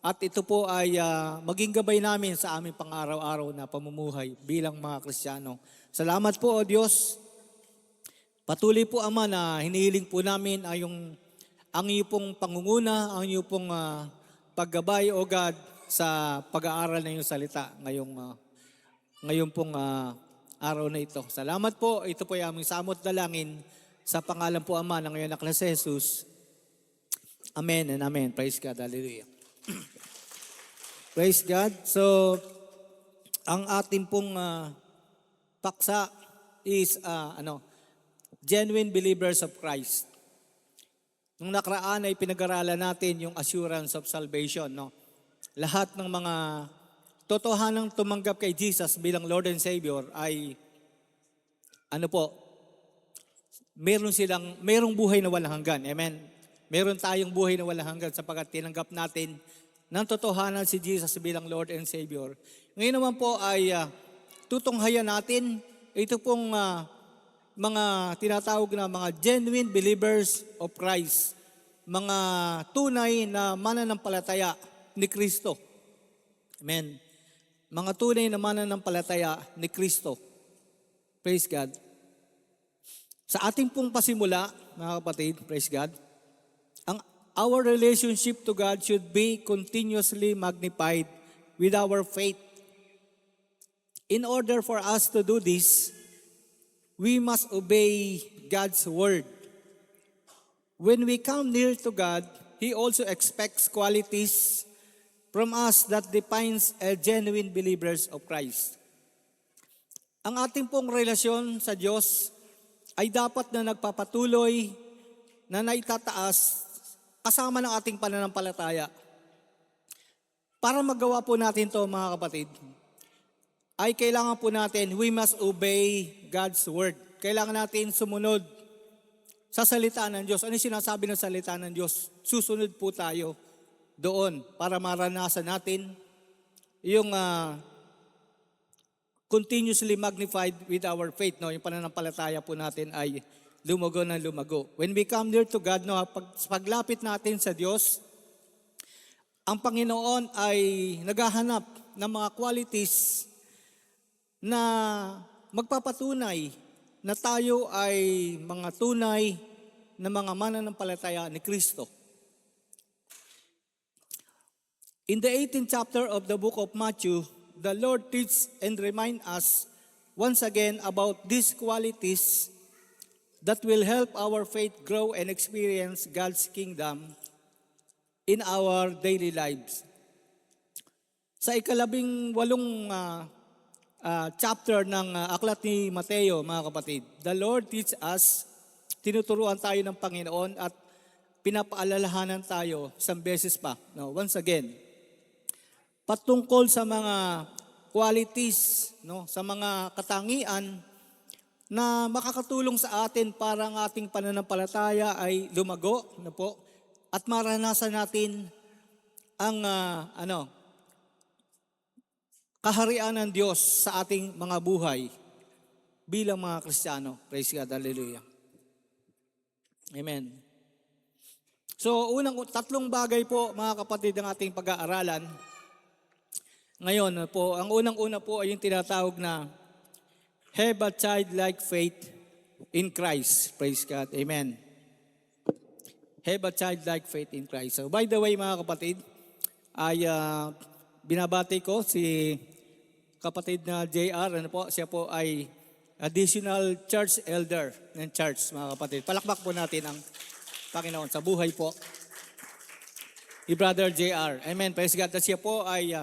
At ito po ay maging gabay namin sa aming pang-araw-araw na pamumuhay bilang mga Kristiyano. Salamat po, O Diyos. Patuloy po, Ama, na hinihiling po namin ay ang iyong pong pangunguna, ang iyong pong paggabay, O God, sa pag-aaral ng iyong salita ngayong pong araw na ito. Salamat po. Ito po ay aming samot dalangin sa pangalan po, Ama, ng iyong anak na si Jesus. Amen and amen. Praise God. Hallelujah. Praise God. So, ang ating pong paksa is genuine believers of Christ. Nung nakaraan ay pinag-aralan natin yung assurance of salvation. No? Lahat ng mga totohanang tumanggap kay Jesus bilang Lord and Savior ay merong buhay na walang hanggan. Amen. Meron tayong buhay na walang hanggan sapagkat tinanggap natin ng totohanan si Jesus bilang Lord and Savior. Ngayon naman po ay tutunghayan natin ito pong mga tinatawag na mga genuine believers of Christ, mga tunay na mananampalataya ni Kristo. Amen. Mga tunay na mananampalataya ni Kristo. Praise God. Sa ating pong pasimula, mga kapatid, praise God, our relationship to God should be continuously magnified with our faith. In order for us to do this, we must obey God's word. When we come near to God, He also expects qualities from us that defines a genuine believers of Christ. Ang ating pong relasyon sa Diyos ay dapat na nagpapatuloy na naitataas kasama ng ating pananampalataya. Para magawa po natin to, mga kapatid, ay kailangan po natin, we must obey God's word. Kailangan natin sumunod sa salita ng Diyos. Ano yung sinasabi ng salita ng Diyos? Susunod po tayo doon para maranasan natin yung continuously magnified with our faith. No? Yung pananampalataya po natin ay lumago na lumago. When we come near to God, no, paglapit natin sa Diyos, ang Panginoon ay naghahanap ng mga qualities na magpapatunay na tayo ay mga tunay na mga mananampalataya ni Kristo. In the 18th chapter of the book of Matthew, the Lord teaches and reminds us once again about these qualities that will help our faith grow and experience God's kingdom in our daily lives. Sa ika-18 chapter ng aklat ni Mateo, mga kapatid, the Lord teaches us, tinuturuan tayo ng Panginoon at pinapaalalahanan tayo isang beses pa. No, once again, patungkol sa mga qualities, no, sa mga katangian na makakatulong sa atin para ang ating pananampalataya ay lumago, no po, at maranasan natin ang kaharian ng Diyos sa ating mga buhay bilang mga Kristiyano. Praise God, hallelujah. Amen. So, tatlong bagay po, mga kapatid, ang ating pag-aaralan. Ngayon po, ang unang-una po ay yung tinatawag na have a childlike faith in Christ. Praise God. Amen. Have a childlike faith in Christ. So, by the way, mga kapatid, ay binabati ko si kapatid na JR, siya po ay additional church elder ng church, mga kapatid. Palakpak po natin ang Panginoon sa buhay po ni Brother JR. Amen. Praise God. At siya po ay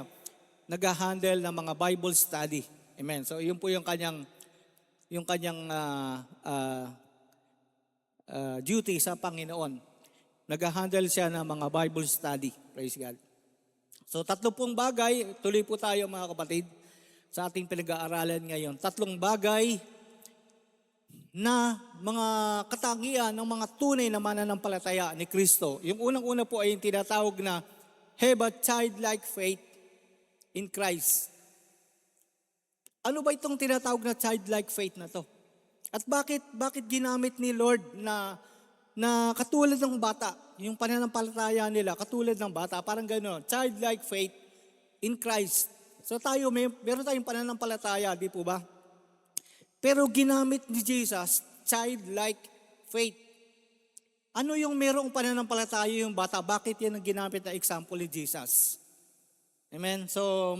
nag-handle ng mga Bible study. Amen. So yun po yung kanyang duty sa Panginoon. Nag-handle siya ng mga Bible study. Praise God. So 3 bagay, tuloy po tayo mga kapatid sa ating pinag-aaralan ngayon. 3 bagay na mga katangian ng mga tunay na mananampalataya ni Kristo. Yung unang-una po ay yung tinatawag na have a childlike faith in Christ. Ano ba itong tinatawag na childlike faith na to? At bakit ginamit ni Lord na katulad ng bata, yung pananampalataya nila katulad ng bata, parang gano'n, childlike faith in Christ. So tayo, meron tayong pananampalataya, di po ba? Pero ginamit ni Jesus, childlike faith. Ano yung merong pananampalataya yung bata? Bakit yan ang ginamit na example ni Jesus? Amen? So,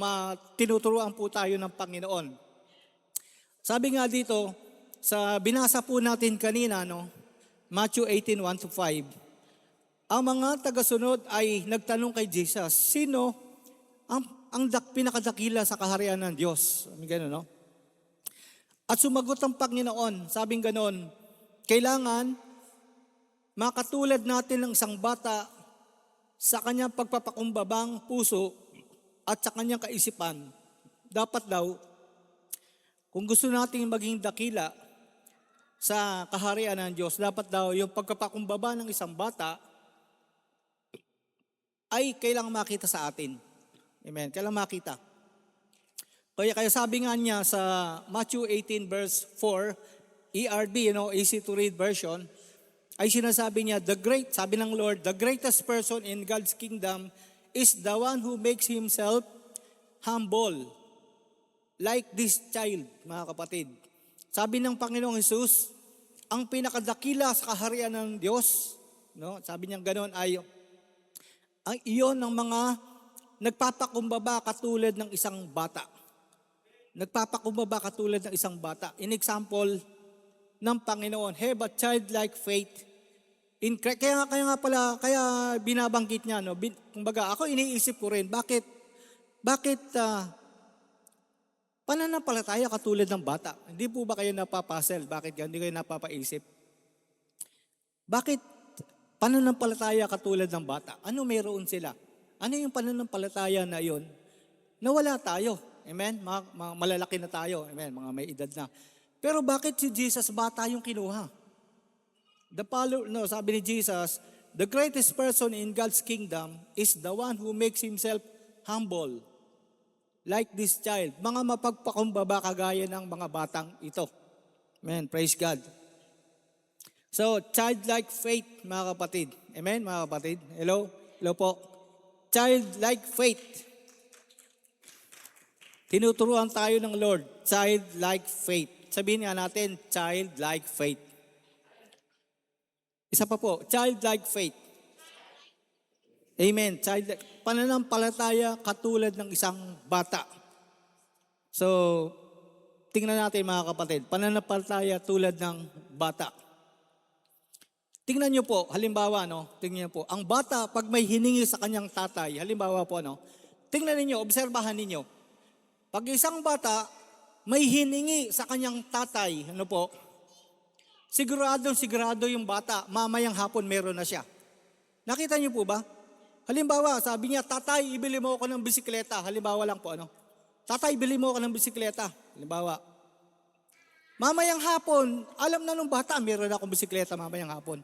tinuturuan po tayo ng Panginoon. Sabi nga dito, sa binasa po natin kanina, no, Matthew 18:1-5, ang mga tagasunod ay nagtanong kay Jesus, sino ang pinakadakila sa kaharian ng Diyos? Gano'n, no? At sumagot ang Panginoon, sabing gano'n, kailangan makatulad natin ng isang bata sa kanyang pagpapakumbabang puso at sa kanyang kaisipan. Dapat daw, kung gusto nating maging dakila sa kaharian ng Diyos, dapat daw yung pagpapakumbaba ng isang bata ay kailangang makita sa atin. Amen. Kailangang makita. Kaya sabi nga niya sa Matthew 18 verse 4, ERV, easy to read version, ay sinasabi niya, sabi ng Lord, the greatest person in God's kingdom is the one who makes himself humble, like this child, mga kapatid. Sabi ng Panginoong Hesus, ang pinakadakila sa kaharian ng Diyos, no? Sabi niya ganoon ay ang iyon ng mga nagpapakumbaba katulad ng isang bata. Nagpapakumbaba katulad ng isang bata. In example ng Panginoon, have a childlike faith in Christ. Kaya binabanggit niya, no? Kumbaga, ako iniisip ko rin, bakit pananampalataya katulad ng bata? Hindi po ba kayo napapasel? Bakit hindi kayo napapaisip? Bakit pananampalataya katulad ng bata? Ano meron sila? Ano yung pananampalataya na yon? Na wala tayo. Amen? Mga malalaki na tayo. Amen? Mga may edad na. Pero bakit si Jesus bata yung kinuha? Sabi ni Jesus, the greatest person in God's kingdom is the one who makes himself humble. Like this child. Mga mapagpakumbaba kagaya ng mga batang ito. Amen. Praise God. So, childlike faith, mga kapatid. Amen, mga kapatid. Hello? Hello po. Childlike faith. Tinuturuan tayo ng Lord. Childlike faith. Sabihin nga natin, childlike faith. Isa pa po, childlike faith. Amen. Pananampalataya katulad ng isang bata. So, tingnan natin mga kapatid, pananampalataya tulad ng bata. Tingnan niyo po, halimbawa, tingnan niyo po, ang bata pag may hiningi sa kanyang tatay, halimbawa po, tingnan niyo, obserbahan niyo. Pag isang bata may hiningi sa kanyang tatay, sigurado yung bata, mamayang hapon meron na siya. Nakita niyo po ba? Halimbawa, sabi niya, tatay, ibili mo ako ng bisikleta. Halimbawa lang po, tatay, ibili mo ako ng bisikleta. Halimbawa. Mamayang hapon, alam na nung bata, meron akong bisikleta mamayang hapon.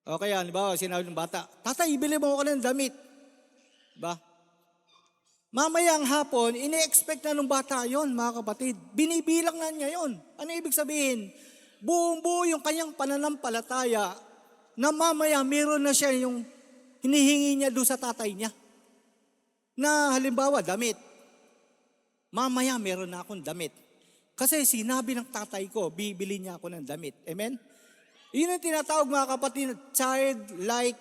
O kaya, halimbawa, sinabi ng bata, tatay, ibili mo ako ng damit. Ba? Mamayang hapon, ini-expect na nung bata yon, mga kapatid. Binibilang na niya yon. Ano ibig sabihin? Buong-buo yung kanyang pananampalataya na mamaya meron na siya yung hinihingi niya doon sa tatay niya. Na halimbawa, damit. Mamaya meron na akong damit. Kasi sinabi ng tatay ko, bibili niya ako ng damit. Amen? Yun ang tinatawag mga kapatid, childlike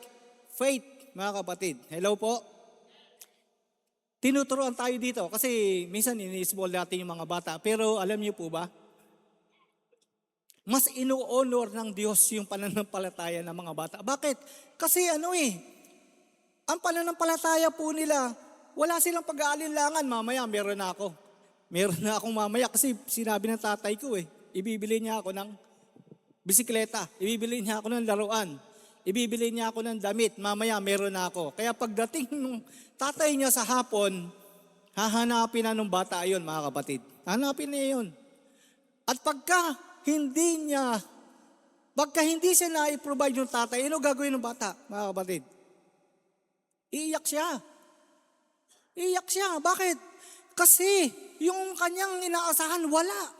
faith, mga kapatid. Hello po? Tinuturuan tayo dito kasi minsan ini-small natin yung mga bata. Pero alam niyo po ba, mas ino-honor ng Diyos yung pananampalataya ng mga bata. Bakit? Kasi ang pananampalataya po nila, wala silang pag-aalinlangan. Mamaya, meron na ako. Meron na akong mamaya kasi sinabi ng tatay ko ibibili niya ako ng bisikleta, ibibili niya ako ng laruan, ibibili niya ako ng damit, mamaya meron na ako. Kaya pagdating ng tatay niya sa hapon, hahanapin na nung bata yun, mga kapatid. Hanapin niya yun. At pagka hindi siya na-provide yung tatay, ano gagawin ng bata, mga kapatid? Iiyak siya. Iiyak siya. Bakit? Kasi yung kanyang inaasahan, wala.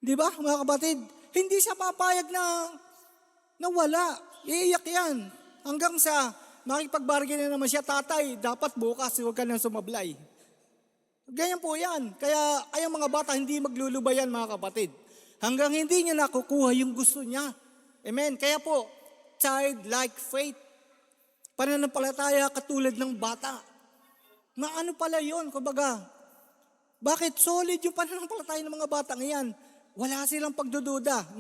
Di ba, mga kapatid? Hindi siya papayag na wala. Iiyak yan. Hanggang sa makipag-bargain na naman siya, tatay, dapat bukas, huwag ka nang sumablay. Ganyan po yan. Kaya ayang mga bata, hindi maglulubayan, mga kapatid. Hanggang hindi niya nakukuha yung gusto niya. Amen. Kaya po, childlike faith. Pananampalataya katulad ng bata. Ano pala yun? Kumbaga, bakit solid yung pananampalataya ng mga bata ngayon? Wala silang pagdududa,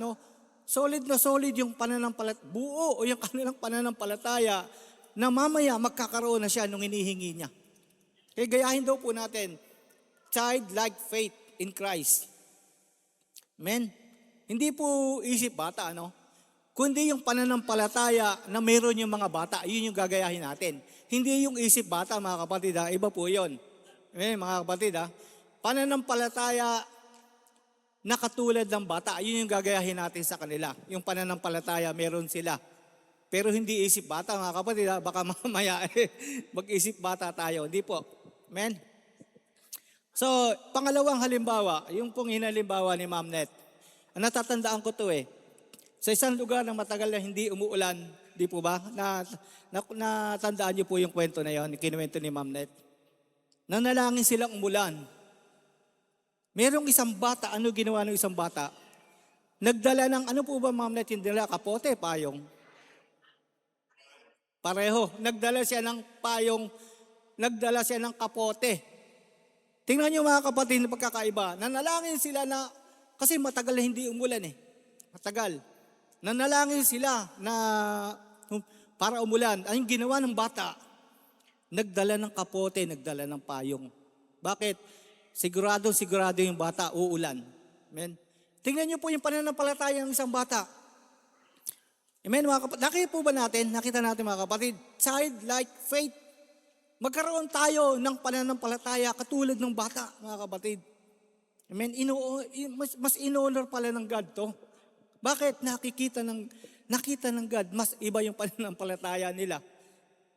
Solid na solid yung pananampalataya. Buo o yung kanilang pananampalataya na mamaya magkakaroon na siya nung hinihingi niya. Kaya gayahin daw po natin, childlike faith in Christ. Amen? Hindi po isip bata, kundi yung pananampalataya na meron yung mga bata, yun yung gagayahin natin. Hindi yung isip bata, mga kapatid, iba po yun. Mga kapatid, pananampalataya na katulad ng bata, yun yung gagayahin natin sa kanila. Yung pananampalataya, meron sila. Pero hindi isip bata, mga kapatid, baka mamaya mag-isip bata tayo. Hindi po. Amen? So, pangalawang halimbawa, yung pong hinalimbawa ni Ma'am Net. Natatandaan ko to Sa isang lugar na matagal na hindi umuulan, di po ba? Natandaan niyo po yung kwento na yon, kinuwento ni Ma'am Net. Nanalangin silang umulan. Merong isang bata, ano ginawa ng isang bata? Nagdala ng, ano po ba Ma'am Net, yung dala, kapote, payong? Pareho. Nagdala siya ng payong, nagdala siya ng kapote. Tingnan niyo mga kapatid na pagkakaiba. Nanalangin sila na, kasi matagal na hindi umulan Matagal. Nanalangin sila na para umulan. Ang ginawa ng bata, nagdala ng kapote, nagdala ng payong. Bakit? Sigurado yung bata, uulan. Amen? Tingnan niyo po yung pananampalataya ng isang bata. Amen, mga kapatid. Nakita natin mga kapatid, childlike faith. magkaroon tayo ng pananampalataya katulad ng bata, mga kapatid. Amen. Mas in-honor pala ng God to. Bakit? Nakita ng God, mas iba yung pananampalataya nila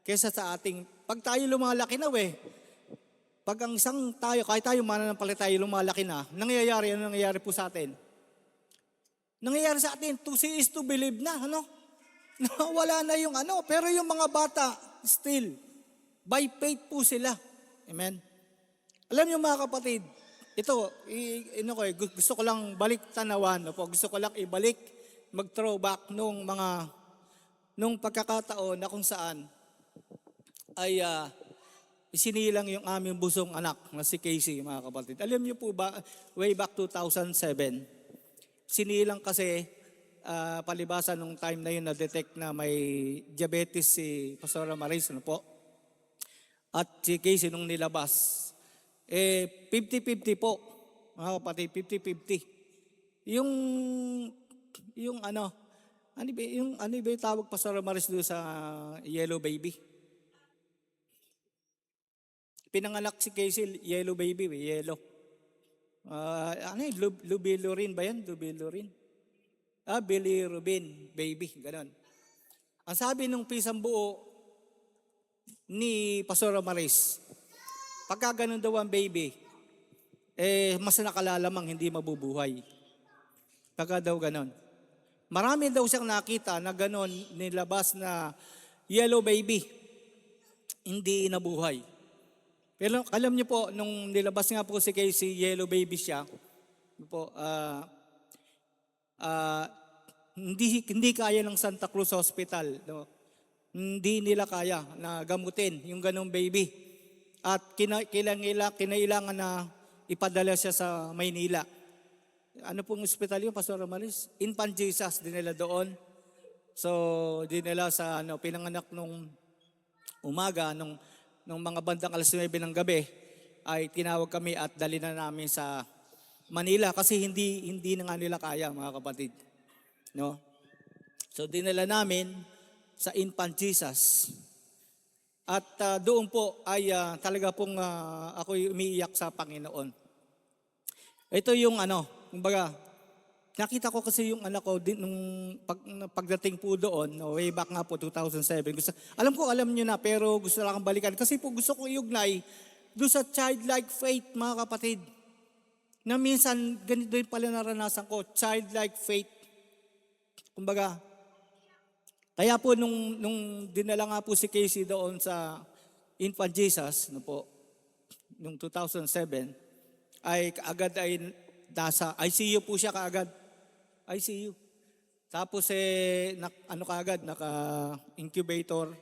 kaysa sa ating, pag tayo lumalaki na pag ang isang tayo, kahit tayo mananampalataya lumalaki na, ano nangyayari po sa atin? Nangyayari sa atin, to see is to believe na, ano? Wala na yung ano, pero yung mga bata, still, by faith po sila. Amen? Alam niyo mga kapatid, ito, gusto ko lang balik tanawan, gusto ko lang ibalik, mag-throwback nung pagkakataon na kung saan ay isinilang yung aming busong anak na si Casey, mga kapatid. Alam niyo po ba, way back 2007, sinilang kasi palibasa nung time na yun na-detect na may diabetes si Pastora Maris, ano po? At si Casey nung nilabas, 50-50 po, mga kapatid, 50-50. Yung ano ba yung tawag Pastora Maris doon sa yellow baby? Pinanganak si Casey, yellow baby, yellow. Lubilurin ba yan? Lubilurin. Bilirubin, baby, ganon. Ang sabi nung pisang buo ni Pastora Maris, pagka ganon daw ang baby, mas nakalalamang hindi mabubuhay. Pagka daw ganon. Marami daw siyang nakita na ganon nilabas na yellow baby, hindi nabuhay. Pero alam niyo po, nung nilabas nga po si Casey, yellow baby siya, hindi kaya ng Santa Cruz Hospital. No? Hindi nila kaya na gamutin yung ganong baby. At kinailangan na ipadala siya sa Maynila. Ano pong ospital yun, Pastor Amaris? Infant Jesus, dinala doon. So, dinala sa pinanganak nung umaga, nung mga bandang alas 9 ng gabi, ay tinawag kami at dali na namin sa Manila kasi hindi na nga nila kaya, mga kapatid. No? So, dinala namin sa Infant Jesus. At doon po ay talaga pong ako'y umiiyak sa Panginoon. Ito yung kumbaga, nakita ko kasi yung anak ko nung pagdating po doon, way back nga po 2007. Alam niyo na, pero gusto lang akong balikan kasi po gusto ko iugnay doon sa childlike faith, mga kapatid. Na minsan ganito yung pala naranasan ko, childlike faith. Kumbaga, kaya po nung dinala nga po si Casey doon sa Infant Jesus, nung 2007, ay kaagad ay nasa ICU po siya kaagad. ICU. Tapos kaagad, naka-incubator.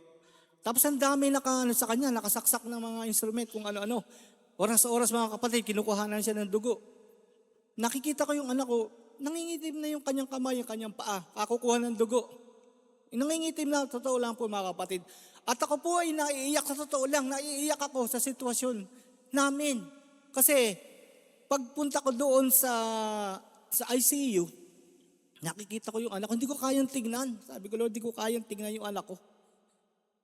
Tapos ang dami sa kanya, nakasaksak ng mga instrument kung ano-ano. Oras-oras mga kapatid, kinukuhanan siya ng dugo. Nakikita ko yung anak ko, nangingitim na yung kanyang kamay, yung kanyang paa, kakukuha ng dugo. Nangingitim na, totoo lang po mga kapatid. At ako po ay naiiyak sa totoo lang, naiiyak ako sa sitwasyon namin. Kasi pagpunta ko doon sa ICU, nakikita ko yung anak ko, hindi ko kayang tignan. Sabi ko, Lord, hindi ko kayang tignan yung anak ko.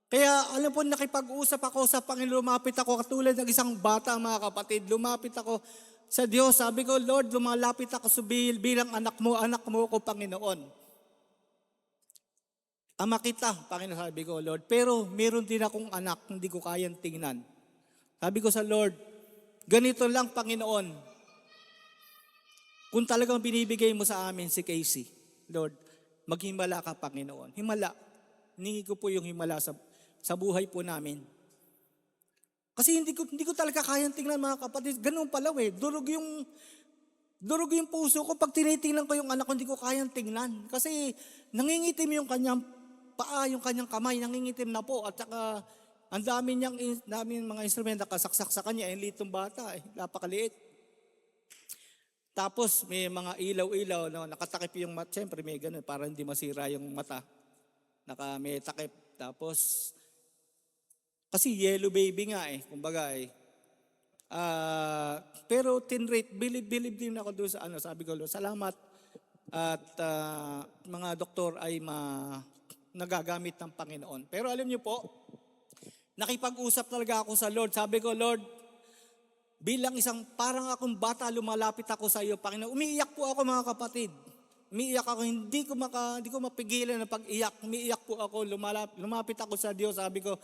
Kaya alam po, nakipag-usap ako sa Panginoon, lumapit ako katulad ng isang bata, mga kapatid. Lumapit ako sa Diyos. Sabi ko, Lord, lumalapit ako sa bilang anak mo ko, Panginoon. Ama kita, Panginoon, sabi ko, Lord. Pero meron din akong anak, hindi ko kayang tingnan. Sabi ko sa Lord, ganito lang, Panginoon. Kung talagang binibigay mo sa amin si Casey, Lord, maghimala ka, Panginoon. Himala. Hiningi ko po yung himala sa buhay po namin. Kasi hindi ko talaga kayang tingnan, mga kapatid. Ganun pala Durog yung puso ko. Pag tinitingnan ko yung anak ko, hindi ko kayang tingnan. Kasi nangingitim yung kanyang paa, yung kanyang kamay, nangingitim na po. At saka, ang daming mga instrument nakasaksak sa kanya. Yung litong bata, napakaliit. Tapos, may mga ilaw-ilaw, nakatakip yung mata. Siyempre, may ganun, para hindi masira yung mata. May takip. Tapos, kasi yellow baby nga kumbaga pero tinrate, believe din ako doon sa sabi ko, salamat at mga doktor ay nagagamit ng Panginoon. Pero alam niyo po, nakipag-usap talaga ako sa Lord. Sabi ko, Lord, bilang isang parang akong bata, lumalapit ako sa iyo, Panginoon. Umiiyak po ako, mga kapatid. Umiiyak ako, hindi ko mapigilan na pag-iyak. Umiiyak po ako, lumapit ako sa Diyos. Sabi ko,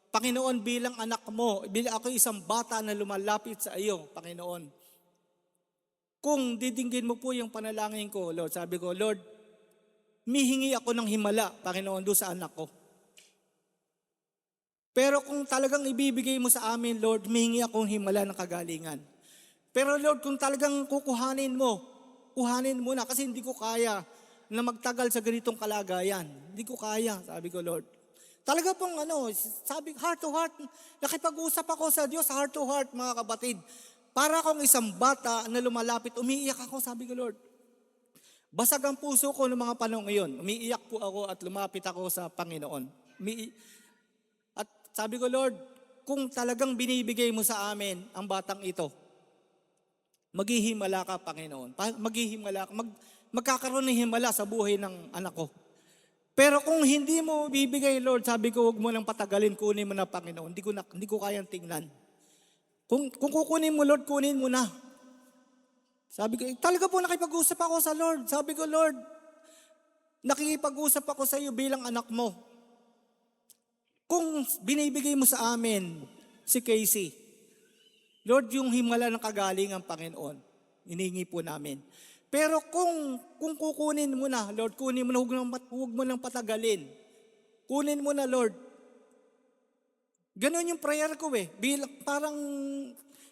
Panginoon, bilang anak mo, bilang ako isang bata na lumalapit sa iyo, Panginoon. Kung didinggin mo po yung panalangin ko, Lord, sabi ko, Lord, mihingi ako ng himala, Panginoon, doon sa anak ko. Pero kung talagang ibibigay mo sa amin, Lord, mihingi akong himala ng kagalingan. Pero Lord, kung talagang kukuhanin mo na kasi hindi ko kaya na magtagal sa ganitong kalagayan. Hindi ko kaya, sabi ko, Lord. Talaga pong sabi, heart to heart, nakipag-usap ako sa Diyos, heart to heart, mga kapatid. Para akong isang bata na lumalapit, umiiyak ako, sabi ko, Lord. Basag ang puso ko ng mga panahon ngayon. Umiiyak po ako at lumapit ako sa Panginoon. At sabi ko, Lord, kung talagang binibigay mo sa amin ang batang ito, maghihimala ka, Panginoon. Magkakaroon ng himala sa buhay ng anak ko. Pero kung hindi mo bibigay, Lord, sabi ko, huwag mo nang patagalin, kunin mo na, Panginoon. Hindi ko kayang tingnan. Kung kukunin mo, Lord, kunin mo na. Sabi ko, talaga po nakipag-usap ako sa Lord. Sabi ko, Lord, nakikipag-usap ako sa iyo bilang anak mo. Kung binibigay mo sa amin si Casey, Lord, yung himala ng kagalingan, Panginoon, hinihingi po namin. Pero kung kukunin mo na, Lord, kunin mo na, huwag mo nang patagalin. Kunin mo na, Lord. Ganon yung prayer ko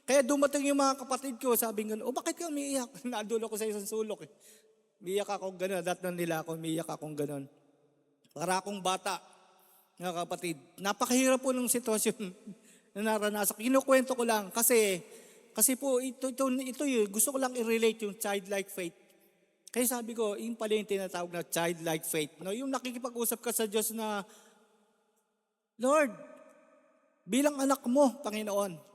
kaya dumating yung mga kapatid ko, sabi gano'n, bakit ka umiiyak? Nadulo ko sa isang sulok. Umiiyak akong gano'n, datnan nila ako, umiiyak akong gano'n. Para akong bata, mga kapatid. Napakahirap po ng sitwasyon na naranasan. Kinukwento ko lang kasi po ito gusto ko lang i-relate yung childlike faith. Kaya sabi ko, yung pala yung tinatawag na childlike faith. No, yung nakikipag-usap ka sa Diyos na, Lord, bilang anak mo, Panginoon,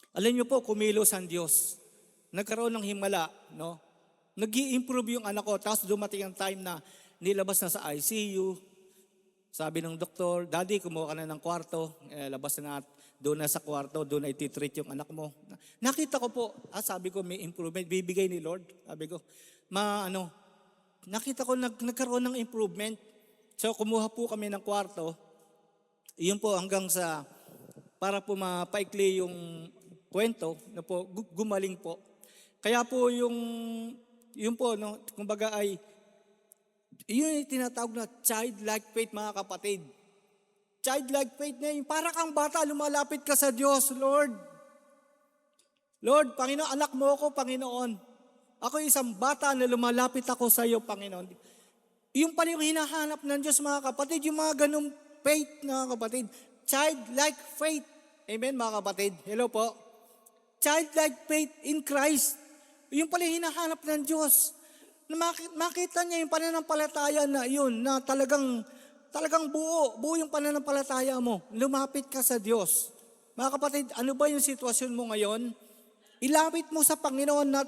alam niyo po, kumilos ang Diyos. Nagkaroon ng himala, no? Nag-i-improve yung anak ko, tapos dumating ang time na nilabas na sa ICU. Sabi ng doktor, Daddy, kumuha ka na ng kwarto, labas na doon na sa kwarto, doon na ititreat yung anak mo. Nakita ko po, sabi ko may improvement, bibigay ni Lord. Sabi ko, nakita ko nagkaroon ng improvement. So kumuha po kami ng kwarto, yun po hanggang sa, para po mapaikli yung kwento, na po, gumaling po. Kaya po yun po, no, kumbaga ay, yun yung tinatawag na childlike faith, mga kapatid. Childlike faith na yun. Para kang bata, lumalapit ka sa Diyos, Lord. Lord, Panginoon, anak mo ako, Panginoon. Ako isang bata na lumalapit ako sa iyo, Panginoon. Yung pala yung hinahanap ng Diyos, mga kapatid, yung mga ganong faith, mga kapatid. Childlike faith. Amen, mga kapatid. Hello po. Childlike faith in Christ. Yung pala yung hinahanap ng Diyos. Na makita niya yung pananampalataya na yun, na talagang buo yung pananampalataya mo. Lumapit ka sa Diyos. Mga kapatid, ano ba yung sitwasyon mo ngayon? Ilapit mo sa Panginoon na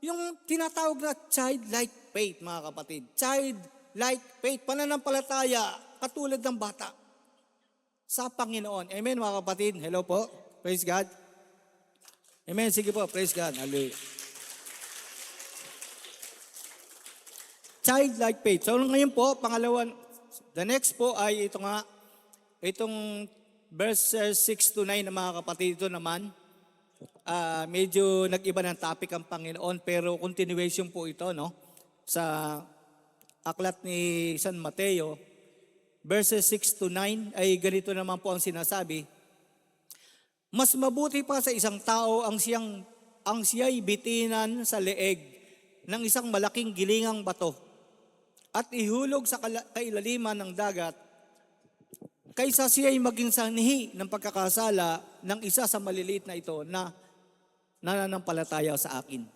yung tinatawag na childlike faith, mga kapatid. Childlike faith, pananampalataya, katulad ng bata sa Panginoon. Amen, mga kapatid. Hello po. Praise God. Amen. Sige po. Praise God. Hallelujah. Childlike faith. So ngayon po, the next po ay itong verses 6 to 9 na mga kapatid, ito naman, medyo nag-iba ng topic ang Panginoon, pero continuation po ito, no? Sa aklat ni San Mateo, verses 6 to 9, ay ganito naman po ang sinasabi, mas mabuti pa sa isang tao ang siya'y bitinan sa leeg ng isang malaking gilingang bato at ihulog sa kailaliman ng dagat kaysa siya'y maging sanhi ng pagkakasala ng isa sa maliliit na ito na nananampalataya sa akin,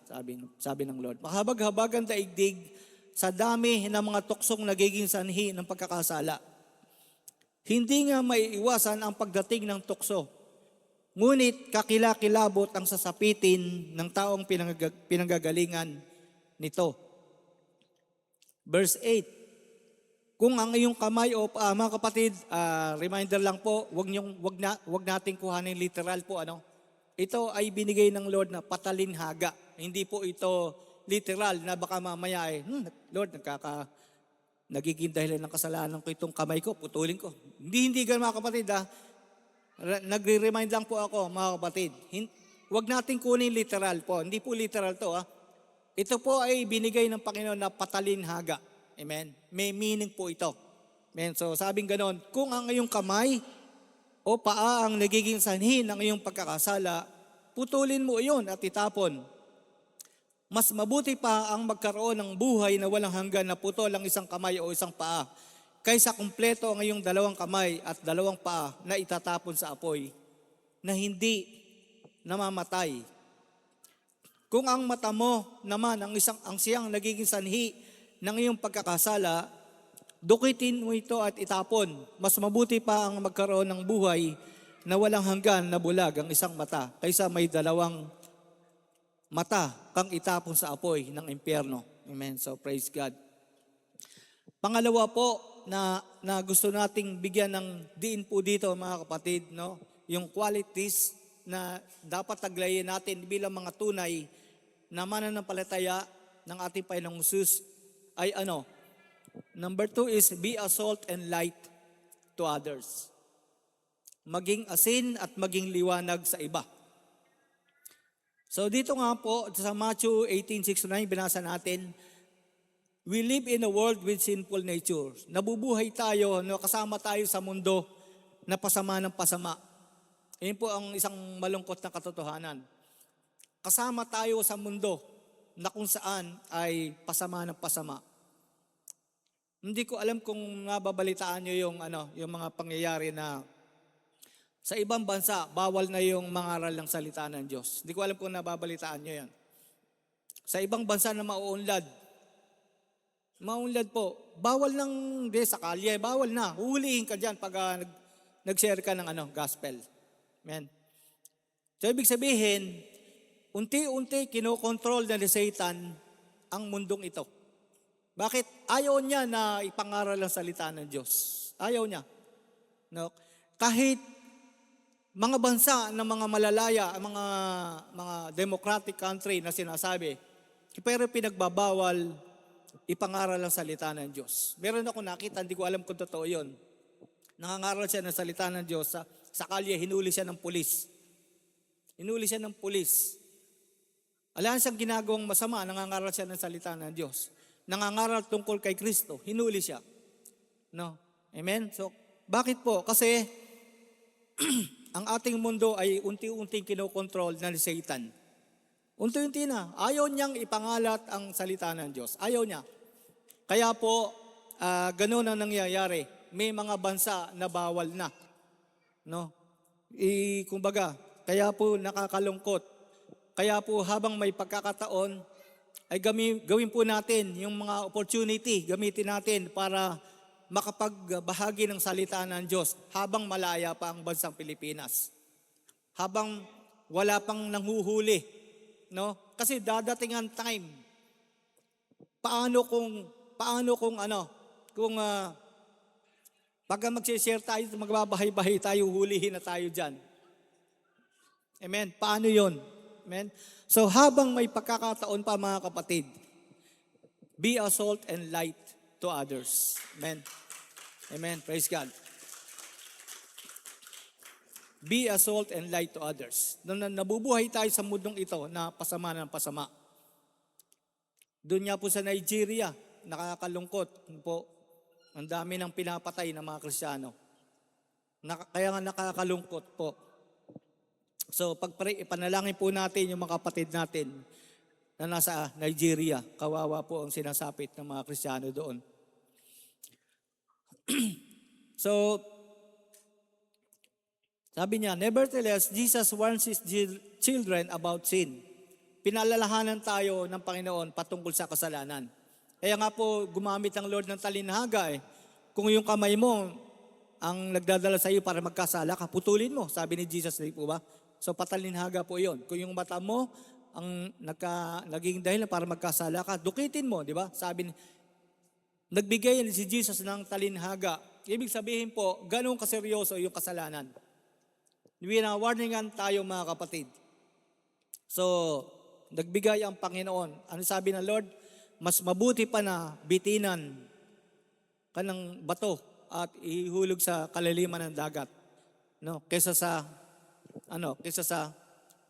sabi ng Lord. Mahabag-habagan daigdig sa dami ng mga tuksong nagiging sanhi ng pagkakasala. Hindi nga maiiwasan ang pagdating ng tukso. Ngunit kakilakilabot ang sasapitin ng taong pinanggagalingan nito. Verse 8, Kung ang iyong kamay o paa, mga kapatid, reminder lang po, wag nating kuhanin literal po ano. Ito ay binigay ng Lord na patalinhaga. Hindi po ito literal na baka mamaya Lord, nagiging dahilan ng kasalanan ko itong kamay ko, putulin ko. Hindi ganun mga kapatid Nagre-remind lang po ako mga kapatid. Wag nating kunin literal po. Hindi po literal to Ito po ay binigay ng Panginoon na patalinhaga. Amen. May meaning po ito. Amen. So sabing ganon, kung ang iyong kamay o paa ang nagiging sanhi ng iyong pagkakasala, putulin mo iyon at itapon. Mas mabuti pa ang magkaroon ng buhay na walang hanggan na putol ang isang kamay o isang paa, kaysa kumpleto ang iyong dalawang kamay at dalawang paa na itatapon sa apoy, na hindi namamatay. Kung ang mata mo naman ang siyang nagiging sanhi ng iyong pagkakasala, dukitin mo ito at itapon. Mas mabuti pa ang magkaroon ng buhay na walang hanggan na bulag ang isang mata, kaysa may dalawang mata kang itapon sa apoy ng impyerno. Amen. So praise God. Pangalawa po na gusto nating bigyan ng diin po dito mga kapatid, no? Yung qualities na dapat taglayin natin bilang mga tunay na mananampalataya ng ating Panginoong Hesus ay Number 2 is be a salt and light to others. Maging asin at maging liwanag sa iba. So dito nga po sa Matthew 18:6-9 binasa natin, we live in a world with sinful nature. Nabubuhay tayo, kasama tayo sa mundo na pasama ng pasama. Yan po ang isang malungkot na katotohanan. Kasama tayo sa mundo na kung saan ay pasama ng pasama. Hindi ko alam kung nababalitaan nyo yung mga pangyayari na sa ibang bansa, bawal na yung mangaral ng salita ng Diyos. Hindi ko alam kung nababalitaan nyo yan. Sa ibang bansa na mauunlad po, bawal nang sa kalye, bawal na. Huhulihin ka dyan pag nag-share ka ng gospel. Amen. So ibig sabihin, unti-unti kinokontrol na ni Satan ang mundong ito. Bakit? Ayaw niya na ipangaral ang salita ng Diyos. Ayaw niya. No? Kahit mga bansa ng mga malalaya, mga democratic country na sinasabi, pero pinagbabawal ipangaral ang salita ng Diyos. Meron ako nakita, hindi ko alam kung totoo yun. Nangangaral siya ng salita ng Diyos. Sa kalye, hinuli siya ng pulis. Hinuli siya ng pulis. Alam siyang ginagawang masama, nangangaral siya ng salita ng Diyos. Nangangaral tungkol kay Kristo, hinuli siya. No? Amen? So, bakit po? Kasi ang ating mundo ay unti-unting kinokontrol na ni Satan. Unti-unti na. Ayaw niyang ipangalat ang salita ng Diyos. Ayaw niya. Kaya po, ganun ang nangyayari. May mga bansa na bawal na. No? Kumbaga, kaya po nakakalungkot. Kaya po habang may pagkakataon, ay gawin po natin yung mga opportunity, gamitin natin para makapagbahagi ng salita ng Diyos habang malaya pa ang bansang Pilipinas. Habang wala pang nanghuhuli. No? Kasi dadating ang time. Paano kung pag mag-share tayo, magbabahay-bahay tayo, hulihin na tayo dyan. Amen? Paano yon? Amen? So habang may pagkakataon pa mga kapatid, be a salt and light to others. Amen? Amen? Praise God. Be a salt and light to others. Nabubuhay tayo sa mundong ito na pasama ng pasama. Doon nga po sa Nigeria, nakakalungkot po, ang dami ng pinapatay ng mga Kristiyano. Kaya nga nakakalungkot po. So panalangin po natin yung mga kapatid natin na nasa Nigeria. Kawawa po ang sinasapit ng mga Kristiyano doon. So, sabi niya, nevertheless, Jesus warns his children about sin. Pinalalahanan tayo ng Panginoon patungkol sa kasalanan. Kaya nga po, gumamit ang Lord ng talinhaga. Kung yung kamay mo ang nagdadala sa iyo para magkasala ka, putulin mo. Sabi ni Jesus, di po ba? So patalinhaga po yon. Kung yung mata mo ang naging dahilan para magkasala ka, dukitin mo, di ba? Sabi ni, nagbigay si Jesus ng talinhaga. Ibig sabihin po, ganun kaseryoso yung kasalanan. Winawarningan tayo mga kapatid. So, nagbigay ang Panginoon. Ano sabi ng Lord? Mas mabuti pa na bitinan ka ng bato at ihulog sa kalaliman ng dagat. No, kaysa sa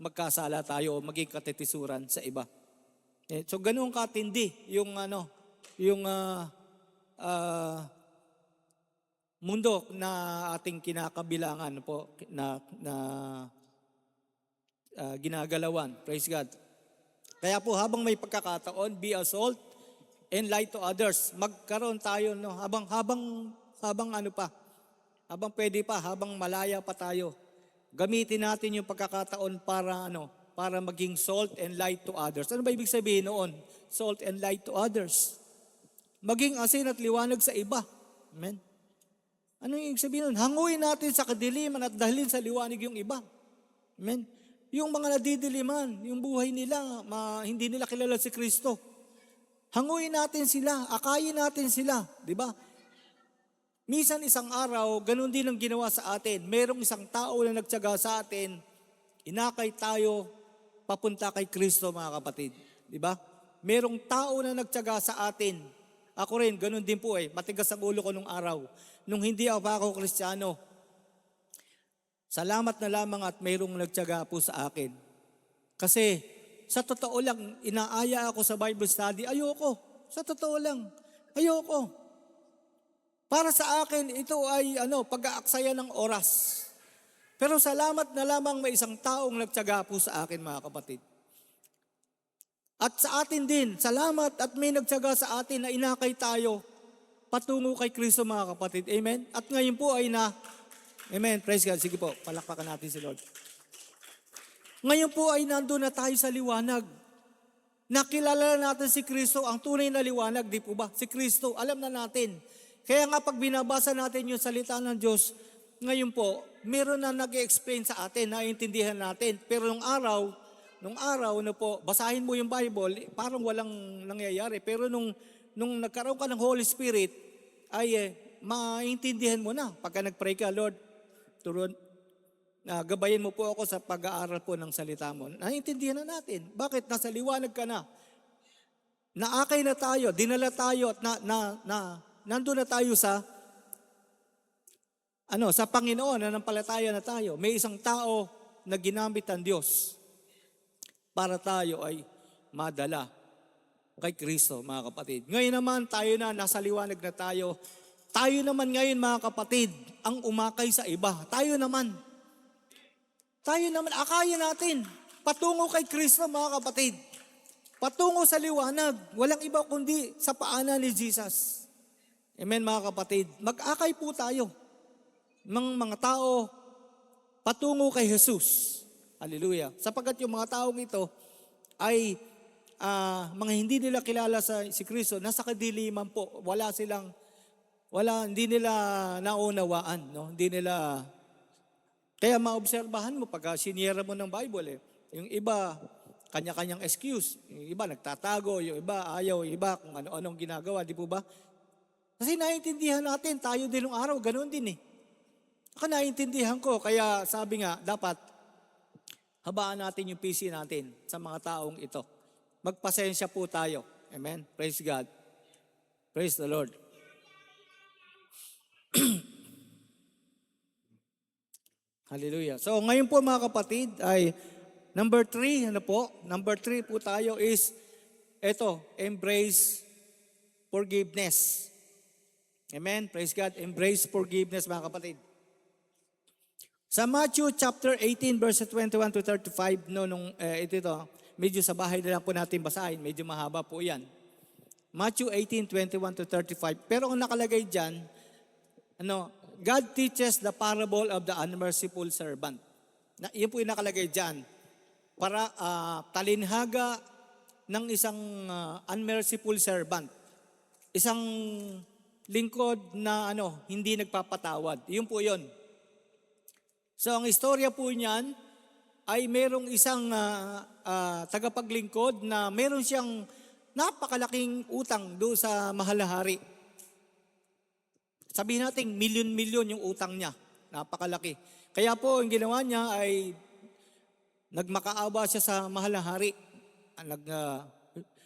magkasala tayo o maging katitisuran sa iba. So ganoon katindi yung mundo na ating kinakabilangan po na ginagalawan. Praise God. Kaya po habang may pagkakataon, be a salt and light to others. Magkaroon tayo habang pwede pa, habang malaya pa tayo. Gamitin natin yung pagkakataon para maging salt and light to others. Ano ba ibig sabihin noon? Salt and light to others. Maging asin at liwanag sa iba. Amen. Ano yung ibig sabihin noon? Hanguin natin sa kadiliman at dalhin sa liwanag yung iba. Amen. Yung mga nadidiliman, yung buhay nila, hindi nila kilala si Kristo. Hanguin natin sila, akayin natin sila, di ba? Minsan isang araw, ganun din ang ginawa sa atin. Merong isang tao na nagtiyaga sa atin, inakay tayo papunta kay Kristo mga kapatid. Di ba? Merong tao na nagtiyaga sa atin. Ako rin, ganun din po matigas ang ulo ko nung araw. Nung hindi ako Kristiyano, salamat na lamang at mayroong nagtiyaga po sa akin. Kasi sa totoo lang, inaaya ako sa Bible study, ayoko. Sa totoo lang, ayoko. Para sa akin, ito ay pag-aaksaya ng oras. Pero salamat na lamang may isang taong nagtiyaga po sa akin mga kapatid. At sa atin din, salamat at may nagtiyaga sa atin na inakay tayo patungo kay Kristo mga kapatid. Amen? At ngayon po ay Amen. Praise God. Sige po, palakpakan natin si Lord. Ngayon po ay nandun na tayo sa liwanag. Nakilala natin si Kristo, ang tunay na liwanag, di po ba? Si Kristo, alam na natin. Kaya nga pag binabasa natin yung salita ng Diyos, ngayon po, meron na nag-explain sa atin, naiintindihan natin. Pero nung araw basahin mo yung Bible, parang walang nangyayari. Pero nung nagkaroon ka ng Holy Spirit, ay maintindihan mo na. Pagka nag-pray ka, Lord, gabayan mo po ako sa pag-aaral po ng salita mo. Naiintindihan na natin. Bakit? Nasa liwanag ka na. Naakay na tayo, dinala tayo at nandun na tayo sa Panginoon, nanampalataya na tayo. May isang tao na ginamit ang Diyos para tayo ay madala kay Kristo, mga kapatid. Ngayon naman, tayo na, nasa liwanag na tayo. Tayo naman ngayon, mga kapatid, ang umakay sa iba. Tayo naman, akayin natin. Patungo kay Kristo, mga kapatid. Patungo sa liwanag. Walang iba kundi sa paanan ni Jesus. Amen, mga kapatid. Mag-akay po tayo mga tao patungo kay Jesus. Hallelujah. Sapagkat yung mga taong ito ay mga hindi nila kilala si Kristo, nasa kadiliman po. Hindi nila naunawaan. No? Hindi nila, kaya maobserbahan mo pag siniyera mo ng Bible. Yung iba, kanya-kanyang excuse. Yung iba nagtatago, yung iba ayaw, yung iba kung ano-anong ginagawa. Di po ba? Kasi naiintindihan natin, tayo din ng araw, ganoon din naiintindihan ko, kaya sabi nga, dapat habaan natin yung PC natin sa mga taong ito. Magpasensya po tayo. Amen? Praise God. Praise the Lord. Hallelujah. So ngayon po mga kapatid ay number 3 po tayo is embrace forgiveness. Amen? Praise God. Embrace forgiveness mga kapatid. Sa Matthew chapter 18 verse 21 to 35, medyo sa bahay na lang po natin basahin, medyo mahaba po yan. Matthew 18, 21 to 35. Pero ang nakalagay dyan, God teaches the parable of the unmerciful servant. Yun po yung nakalagay dyan. Para talinhaga ng isang unmerciful servant. Isang lingkod na hindi nagpapatawad. Yun po yun. So ang istorya po niyan ay merong isang tagapaglingkod na meron siyang napakalaking utang doon sa mahal na hari. Sabihin natin, milyon-milyon yung utang niya. Napakalaki. Kaya po, ang ginawa niya ay nagmakaawa siya sa mahal na hari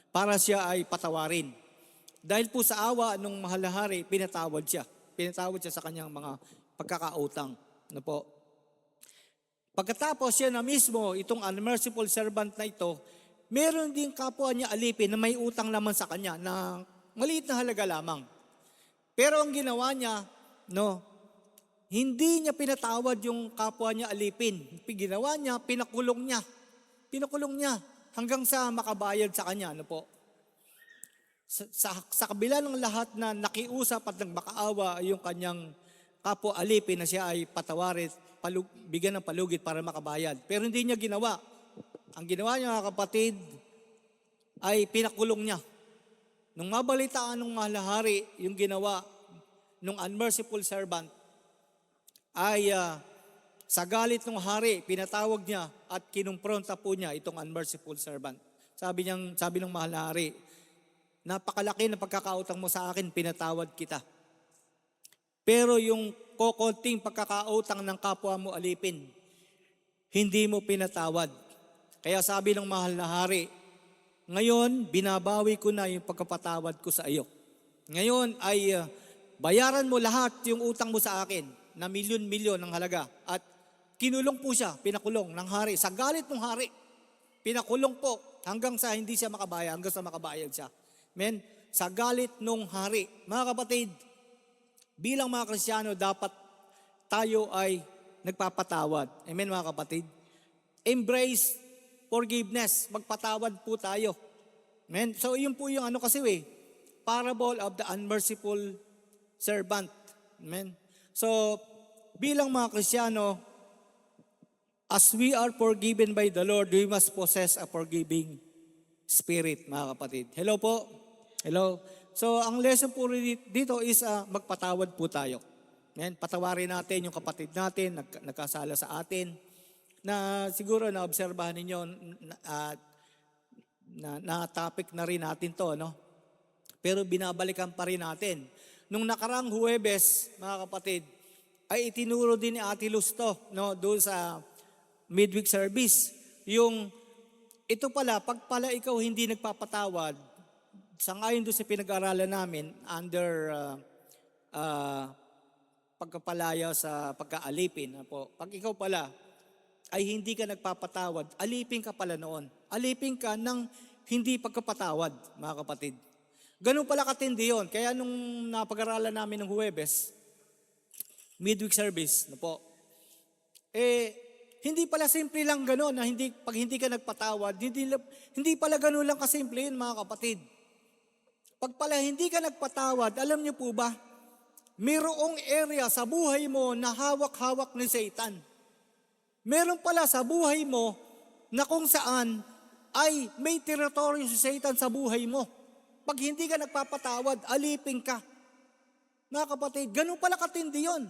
para siya ay patawarin. Dahil po sa awa ng mahal na hari, pinatawad siya. Pinatawad siya sa kanyang mga pagkakautang. Ano po? Pagkatapos siya na mismo, itong unmerciful servant na ito, meron din kapwa niya alipin na may utang naman sa kanya na maliit na halaga lamang. Pero ang ginawa niya, hindi niya pinatawad yung kapwa niya alipin. Ginawa niya, pinakulong niya. Pinakulong niya hanggang sa makabayad sa kanya. Ano po? Sa kabila ng lahat na nakiusap at nagmakaawa yung kanyang kapwa alipin na siya ay patawarin, bigyan ng palugit para makabayad. Pero hindi niya ginawa. Ang ginawa niya, mga kapatid, ay pinakulong niya. Nung mabalitaan ng mahal na hari yung ginawa ng unmerciful servant, ay sa galit ng hari, pinatawag niya at kinumpronta po niya itong unmerciful servant. Sabi ng mahal na hari, napakalaki na pagkakautang mo sa akin, pinatawad kita. Pero yung kokonting pagkakautang ng kapwa mo alipin, hindi mo pinatawad. Kaya sabi ng mahal na hari, ngayon binabawi ko na yung pagkapatawad ko sa iyo. Ngayon ay bayaran mo lahat yung utang mo sa akin na milyon-milyon ng halaga. At kinulong po siya, pinakulong ng hari. Sa galit ng hari, pinakulong po hanggang sa hindi siya makabayad, hanggang sa makabayad siya. Amen? Sa galit ng hari. Mga kapatid, bilang mga Kristiyano, dapat tayo ay nagpapatawad. Amen, mga kapatid? Embrace forgiveness. Magpatawad po tayo. Amen? So, yun po yung parable of the unmerciful servant. Amen? So, bilang mga Kristiyano, as we are forgiven by the Lord, we must possess a forgiving spirit, mga kapatid. Hello po? Hello? So, ang lesson po dito is magpatawad po tayo. Amen? Patawarin natin yung kapatid natin, nagkasala sa atin, na siguro naobserbahan ninyo na topic na rin natin to, Pero binabalikan pa rin natin. Nung nakarang Huwebes, mga kapatid, ay itinuro din ni Ate Luz to, doon sa midweek service. Ito pala, pag pala ikaw hindi nagpapatawad, sangayon doon sa pinag-aralan namin, under pagkapalaya sa pagkaalipin. Pag ikaw pala ay hindi ka nagpapatawad, alipin ka pala noon. Alipin ka ng hindi pagkapatawad, mga kapatid. Ganun pala katindi yun. Kaya nung napag-aralan namin ng Huwebes, midweek service, hindi pala simple lang gano'n na pag hindi ka nagpatawad, hindi pala gano'n lang kasimple yun, mga kapatid. Pag pala hindi ka nagpatawad, alam niyo po ba, mayroong area sa buhay mo na hawak-hawak ni Satan. Meron pala sa buhay mo na kung saan ay may teritoryo si Satan sa buhay mo. Pag hindi ka nagpapatawad, alipin ka. Mga kapatid, ganun pala katindi yun.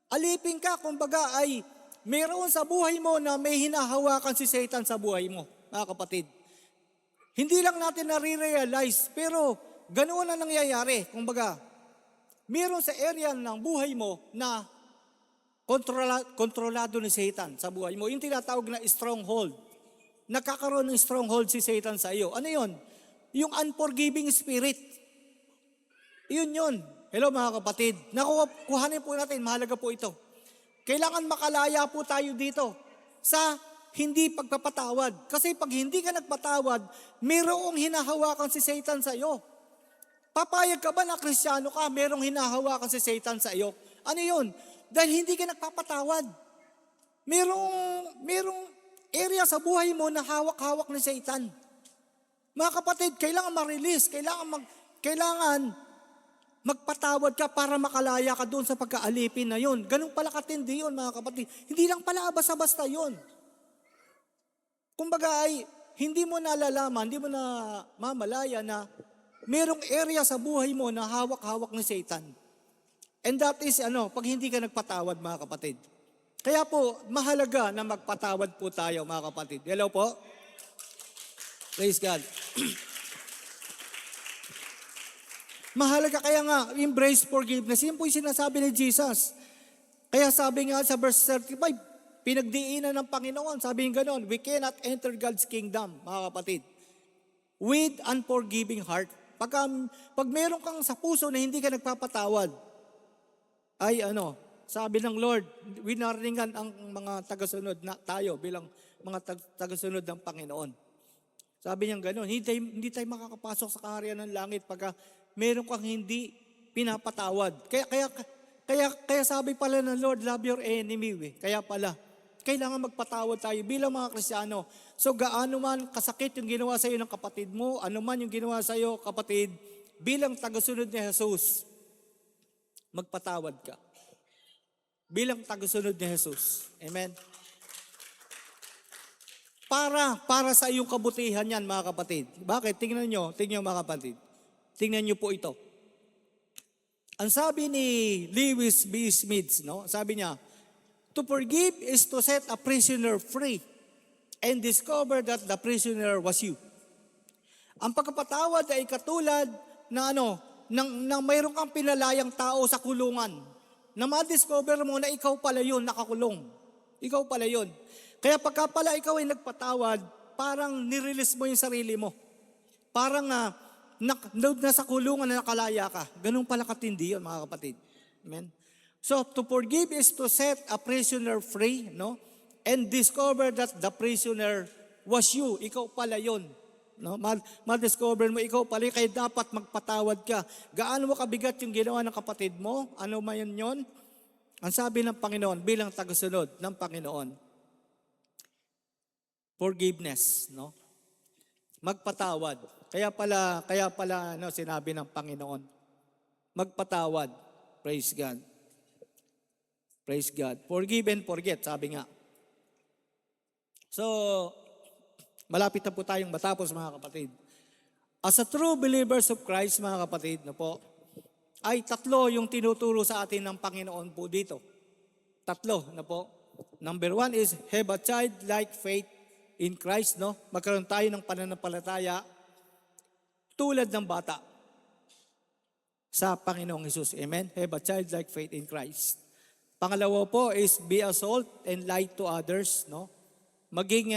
Alipin ka, kumbaga ay meron sa buhay mo na may hinahawakan si Satan sa buhay mo, mga kapatid. Hindi lang natin nare-realize, pero ganoon na nangyayari. Kumbaga, meron sa area ng buhay mo na kontrolado ni Satan sa buhay mo. Yung tinatawag na stronghold. Nakakaroon ng stronghold si Satan sa iyo. Ano yun? Yung unforgiving spirit. Yun. Hello mga kapatid. Kuhanin po natin, mahalaga po ito. Kailangan makalaya po tayo dito sa hindi pagpapatawad. Kasi pag hindi ka nagpatawad, mayroong hinahawakan si Satan sa iyo. Papayag ka ba na Kristiyano ka, mayroong hinahawakan si Satan sa iyo? Ano yun? Dahil hindi ka nagpapatawad. Mayroong area sa buhay mo na hawak-hawak ni Satan. Mga kapatid, kailangan ma-release, kailangan magpatawad ka para makalaya ka doon sa pagkaalipin na yun. Ganun pala katindi yun, mga kapatid. Hindi lang pala basta-basta yun. Kumbaga ay, hindi mo nalalaman, hindi mo na mamalaya na merong area sa buhay mo na hawak-hawak ni Satan. And that is, pag hindi ka nagpatawad, mga kapatid. Kaya po, mahalaga na magpatawad po tayo, mga kapatid. Hello po? Praise God. Mahalaga kaya nga, embrace forgiveness. Yan po yung sinasabi ni Jesus. Kaya sabi nga sa verse 35, pinagdiinan ng Panginoon, sabi nga gano'n, we cannot enter God's kingdom, mga kapatid, with unforgiving heart. Pag meron kang sa puso na hindi ka nagpapatawad, ay sabi ng Lord, winaringan ang mga tagasunod na tayo bilang mga tagasunod ng Panginoon. Sabi niya gano'n, hindi tayo makakapasok sa kaharian ng langit pagka meron kang hindi pinapatawad. Kaya sabi pala ng Lord, love your enemy. Kaya pala, kailangan magpatawad tayo bilang mga Kristiyano. So gaano man kasakit yung ginawa sa iyo ng kapatid mo, ano man yung ginawa sa iyo kapatid, bilang tagasunod ni Jesus, magpatawad ka. Bilang tagasunod ni Jesus. Amen. Para sa iyong kabutihan yan, mga kapatid. Bakit? Tingnan nyo mga kapatid. Tingnan nyo po ito. Ang sabi ni Lewis B. Smith, sabi niya, to forgive is to set a prisoner free and discover that the prisoner was you. Ang pagkapatawad ay katulad na nang mayroon kang pinalayang tao sa kulungan, na ma-discover mo na ikaw pala yun, nakakulong. Ikaw pala yun. Kaya pagka pala ikaw ay nagpatawad, parang nirelease mo yung sarili mo. Parang nasa kulungan na nakalaya ka. Ganun pala katindi yun, mga kapatid. Amen? So, to forgive is to set a prisoner free, and discover that the prisoner was you. Ikaw pala yun. Ma-discover mo, ikaw pala, kaya dapat magpatawad ka. Gaano mo kabigat yung ginawa ng kapatid mo? Ano man yun? Ang sabi ng Panginoon, bilang tagasunod ng Panginoon, forgiveness, magpatawad. Kaya pala sinabi ng Panginoon, magpatawad. Praise God. Praise God. Forgive and forget, sabi nga. So, malapit na po tayong matapos, mga kapatid. As a true believers of Christ, mga kapatid, ay tatlo yung tinuturo sa atin ng Panginoon po dito. Tatlo na po. Number 1 is have a childlike faith in Christ, Magkaroon tayo ng pananampalataya tulad ng bata sa Panginoong Hesus. Amen? Have a childlike faith in Christ. Pangalawa po is be a salt and light to others, Maging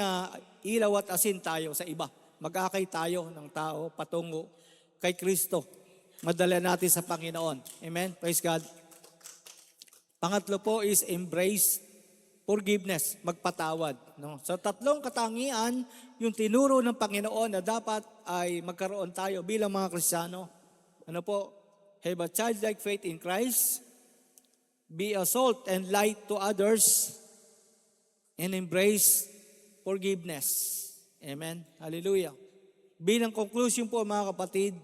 ilaw at asin tayo sa iba. Mag-akay tayo ng tao patungo kay Kristo. Madala natin sa Panginoon. Amen? Praise God. Pangatlo po is embrace forgiveness, magpatawad. So tatlong katangian yung tinuro ng Panginoon na dapat ay magkaroon tayo bilang mga Kristiyano. Have a childlike faith in Christ, be a salt and light to others, and embrace forgiveness. Amen? Hallelujah. Bilang conclusion po, mga kapatid,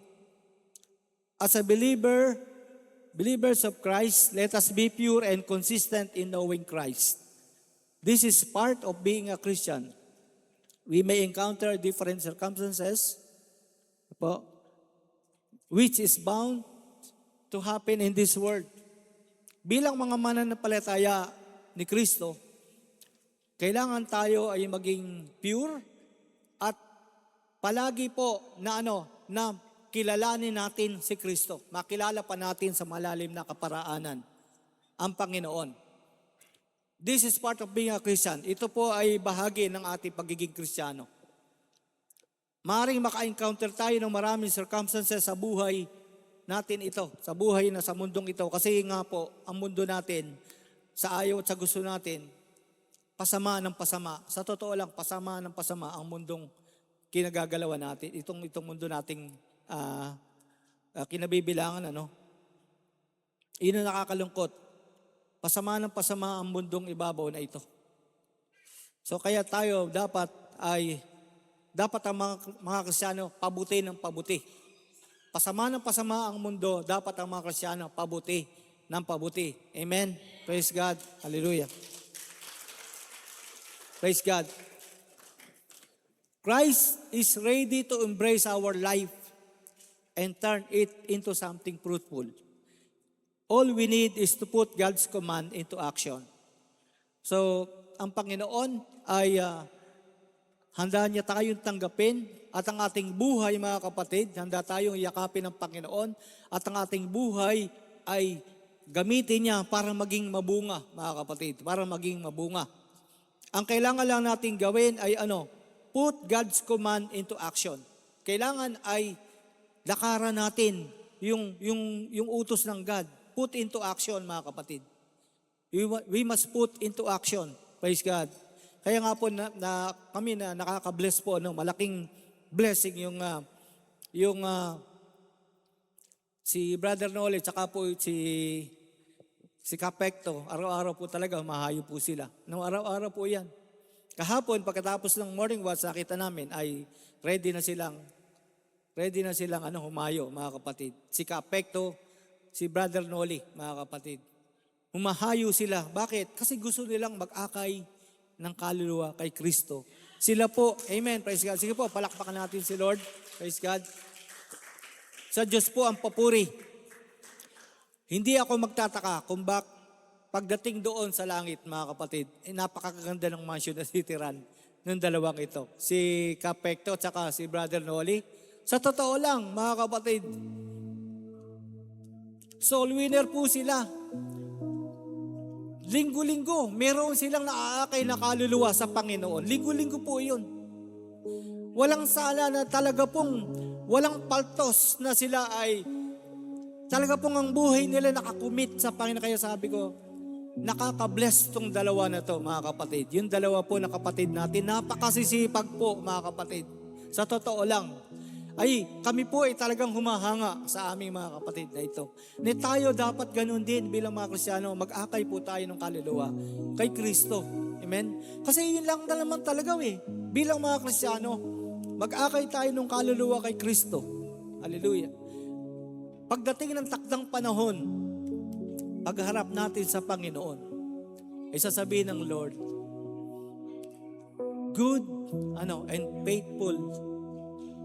as a believers of Christ, let us be pure and consistent in knowing Christ. This is part of being a Christian. We may encounter different circumstances, which is bound to happen in this world. Bilang mga mananampalataya ni Kristo, kailangan tayo ay maging pure at palagi po na kilalanin natin si Kristo. Makilala pa natin sa malalim na kaparaanan ang Panginoon. This is part of being a Christian. Ito po ay bahagi ng ating pagiging Kristiyano. Maaaring maka-encounter tayo ng maraming circumstances sa buhay natin ito, sa buhay na sa mundong ito. Kasi nga po, ang mundo natin, sa ayaw at sa gusto natin, pasama ng pasama. Sa totoo lang, pasama ng pasama ang mundong kinagagalawan natin. Itong mundo nating kinabibilangan, Yun ang nakakalungkot. Pasama ng pasama ang mundong ibabaw na ito. So kaya tayo dapat ang mga Kristiyano pabuti ng pabuti. Pasama ng pasama ang mundo, dapat ang mga Kristiyano pabuti ng pabuti. Amen? Praise God. Hallelujah. Praise God. Christ is ready to embrace our life and turn it into something fruitful. All we need is to put God's command into action. So, ang Panginoon ay Handa niya tayong tanggapin at ang ating buhay, mga kapatid, handa tayong yakapin ng Panginoon at ang ating buhay ay gamitin niya para maging mabunga, mga kapatid, para maging mabunga. Ang kailangan lang natin gawin ay put God's command into action. Kailangan ay lakaran natin yung utos ng God. Put into action, mga kapatid. We must put into action. Praise God. Kaya nga po kami na nakaka-bless po, malaking blessing yung si Brother Nole, tsaka po si Kapekto. Araw-araw po talaga, mahayo po sila. Araw-araw po yan. Kahapon, pagkatapos ng morning watch, nakita namin ay ready na silang humayo, mga kapatid. Si Kapekto, si Brother Noli, mga kapatid. Humahayo sila. Bakit? Kasi gusto nilang mag-akay ng kaluluwa kay Kristo. Sila po, amen, praise God. Sige po, palakpakan natin si Lord. Praise God. Sa Diyos po ang papuri. Hindi ako magtataka kung pagdating doon sa langit, mga kapatid, napakaganda ng mansion na titiran ng dalawang ito. Si Kapekto at saka si Brother Noli. Sa totoo lang, mga kapatid, soul winner po sila. Linggo-linggo, meron silang naaakay na kaluluwa sa Panginoon. Linggo-linggo po yun. Walang sala na talaga pong, walang paltos na sila ay, talaga pong ang buhay nila nakakumit sa Panginoon. Kaya sabi ko, nakaka-bless tong dalawa na to, mga kapatid. Yung dalawa po na kapatid natin, napakasisipag po, mga kapatid. Sa totoo lang, ay kami po ay talagang humahanga sa aming mga kapatid na ito. Tayo dapat ganun din bilang mga Kristiyano, mag-akay po tayo ng kaluluwa kay Kristo. Amen? Kasi yun lang naman talaga bilang mga Kristiyano, mag-akay tayo ng kaluluwa kay Kristo. Hallelujah. Pagdating ng takdang panahon, pagharap natin sa Panginoon, ay sasabihin ng Lord, good and faithful.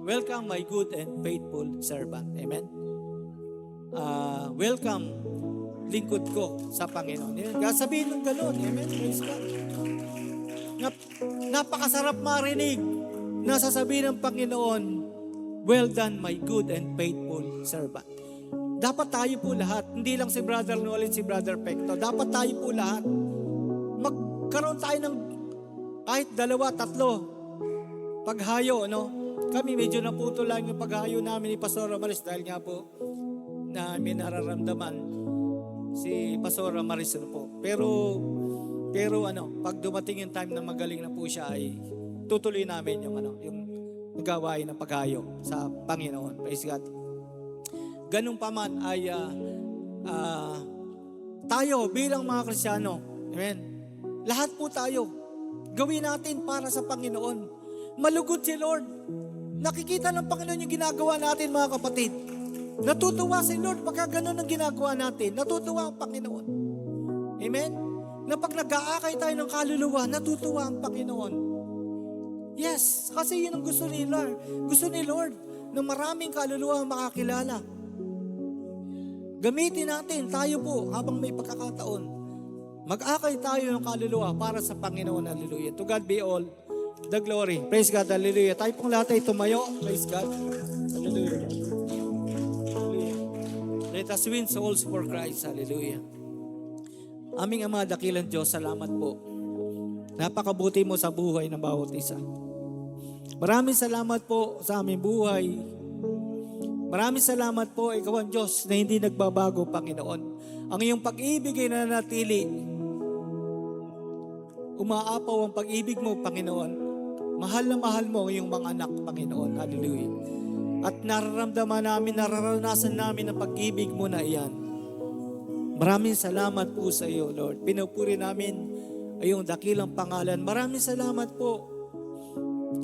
Welcome my good and faithful servant. Amen. Welcome, lingkod ko sa Panginoon. Sabihin ng gano'n. Amen. Praise God. Napakasarap marinig na sasabihin ng Panginoon, well done my good and faithful servant. Dapat tayo po lahat, hindi lang si Brother Nolan, si Brother Pekto, dapat tayo po lahat, magkaroon tayo ng kahit 2, 3 paghayo, Kami medyo naputo lang yung paghayo namin ni Pastor Amaris dahil nga po namin nararamdaman si Pastor Amaris po. Pero pag dumating yung time na magaling na po siya ay tutuloy namin yung gawain ng paghayo sa Panginoon. Praise God. Ganun pa man ay tayo bilang mga Kristiyano, amen, lahat po tayo, gawin natin para sa Panginoon. Malugod si Lord. Nakikita ng Panginoon yung ginagawa natin, mga kapatid. Natutuwa si Lord pagka ganun ang ginagawa natin. Natutuwa ang Panginoon. Amen? Na pag nag-aakay tayo ng kaluluwa, natutuwa ang Panginoon. Yes, kasi yun ang gusto ni Lord. Gusto ni Lord na maraming kaluluwa ang makakilala. Gamitin natin, tayo po, habang may pagkakataon, mag-akay tayo ng kaluluwa para sa Panginoon. Hallelujah. To God be all the glory. Praise God. Hallelujah. Tayo pong lahat ay tumayo. Praise God. Hallelujah. Hallelujah. Let us win souls for Christ. Hallelujah. Aming Ama, dakilang Diyos, salamat po. Napakabuti mo sa buhay ng bawat isa. Maraming salamat po sa aming buhay. Maraming salamat po, Ikaw ang Diyos na hindi nagbabago, Panginoon. Ang iyong pag-ibig ay nanatili. Umaapaw ang pag-ibig mo, Panginoon. Mahal na mahal mo ang iyong mga anak, Panginoon. Hallelujah. At nararanasan namin ang pag-ibig mo na iyan. Maraming salamat po sa iyo, Lord. Pinupuri namin ang iyong dakilang pangalan. Maraming salamat po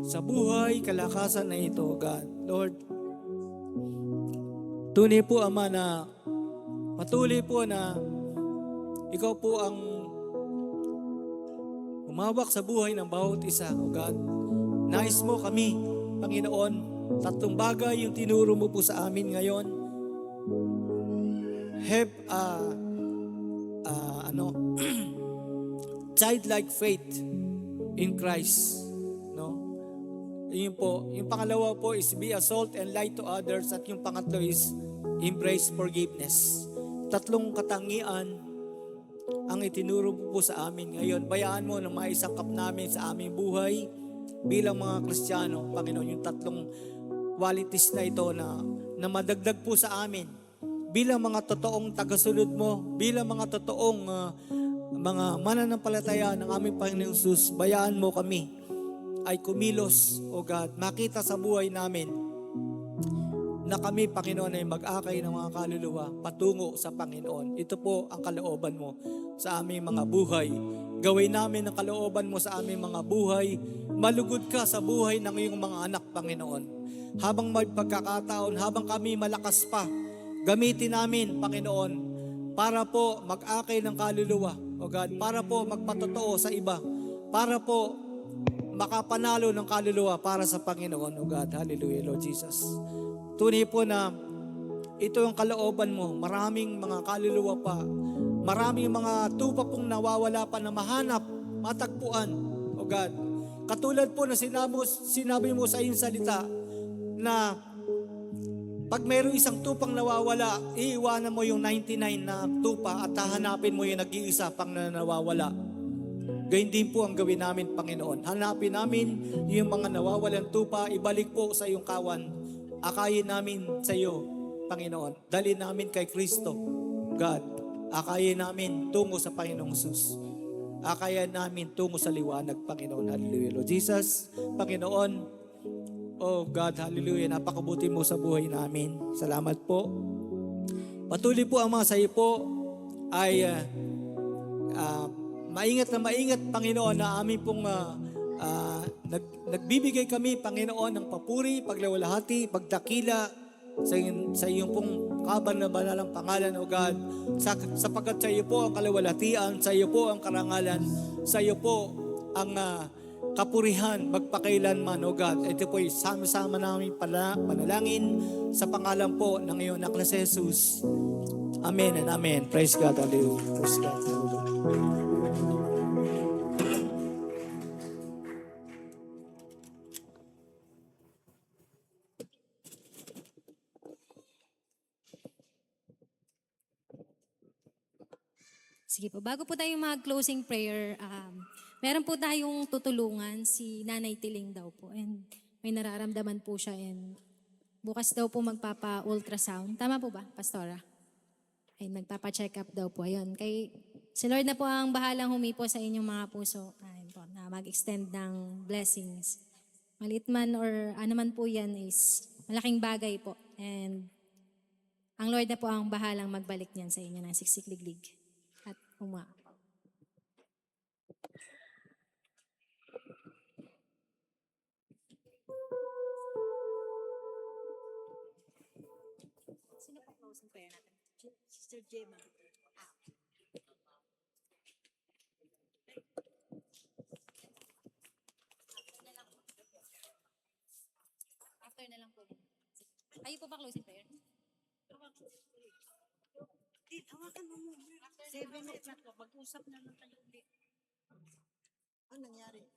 sa buhay, kalakasan na ito, God. Lord, tunay po, Ama, na patuloy po na Ikaw po ang humawak sa buhay ng bawat isa, O God. Nais mo kami, Panginoon, 3 bagay yung tinuro mo po sa amin ngayon. Have childlike faith in Christ, no? Yun po. Yung pangalawa po is be a salt and light to others. At yung pangatlo is embrace forgiveness. Tatlong katangian ang itinuro po sa amin ngayon. Bayaan mo na maisangkap namin sa aming buhay bilang mga Kristiyano, Panginoon, yung tatlong qualities na ito na madagdag po sa amin bilang mga totoong tagasunod mo, bilang mga totoong mga mananampalataya ng aming Panginoong Jesus. Bayaan mo kami ay kumilos, O God, makita sa buhay namin na kami, Panginoon, ay mag-akay ng mga kaluluwa patungo sa Panginoon. Ito po ang kalooban mo sa aming mga buhay. Gawin namin ang kalooban mo sa aming mga buhay. Malugod ka sa buhay ng iyong mga anak, Panginoon. Habang may pagkakataon, habang kami malakas pa, gamitin namin, Panginoon, para po mag-akay ng kaluluwa, O God, para po magpatotoo sa iba, para po makapanalo ng kaluluwa para sa Panginoon, O God. Hallelujah, Lord Jesus. Tunay po na ito ang kalooban mo. Maraming mga kaluluwa pa. Maraming mga tupa pong nawawala pa na mahanap, matagpuan, O God. Katulad po na sinabi mo sa iyong salita na pag mayroong isang tupang nawawala, iiwanan mo yung 99 na tupa at hahanapin mo yung nag-iisa pang nawawala. Gayun din po ang gawin namin, Panginoon. Hanapin namin yung mga nawawalang tupa, ibalik po sa iyong kawan. Akayin namin sa iyo, Panginoon. Dalhin namin kay Kristo, God. Akayin namin tungo sa Panginoong Jesus. Akayin namin tungo sa liwanag, Panginoon. Hallelujah, Lord Jesus. Panginoon, oh God, hallelujah, napakabuti mo sa buhay namin. Salamat po. Patuloy po ang mga sayo po ay maingat na maingat, Panginoon, na amin pong nagbibigay kami, Panginoon, ng papuri, paglawalhati, pagdakila sa iyong pong kabanalang pangalan, O God. Sapagkat sa iyo po ang kalawalhatian, sa iyo po ang karangalan, sa iyo po ang kapurihan magpakailanman, O God. Ito po ay sama-sama namin panalangin sa pangalan po ng iyong anak na si Jesus. Amen and amen. Praise God. Hallelujah. Praise God. Hallelujah. Sige po, bago po tayo mag-closing prayer, meron po tayong tutulungan si Nanay Tiling daw po. And may nararamdaman po siya and bukas daw po magpapa-ultrasound. Tama po ba, Pastora? Ay, magpapa-check up daw po. Ayun, si Lord na po ang bahalang humipo sa inyong mga puso. Ayun po, na mag-extend ng blessings. Maliit man or ano man po yan is malaking bagay po. And ang Lord na po ang bahalang magbalik niyan sa inyo ng siksikliglig. At sino pa closing prayer natin? Sister Gemma. After na lang po. Kayo po ba closing prayer? Hawakan mo muna. 7 o'clock, mag-usap na lang tayo ulit. Ano nangyari?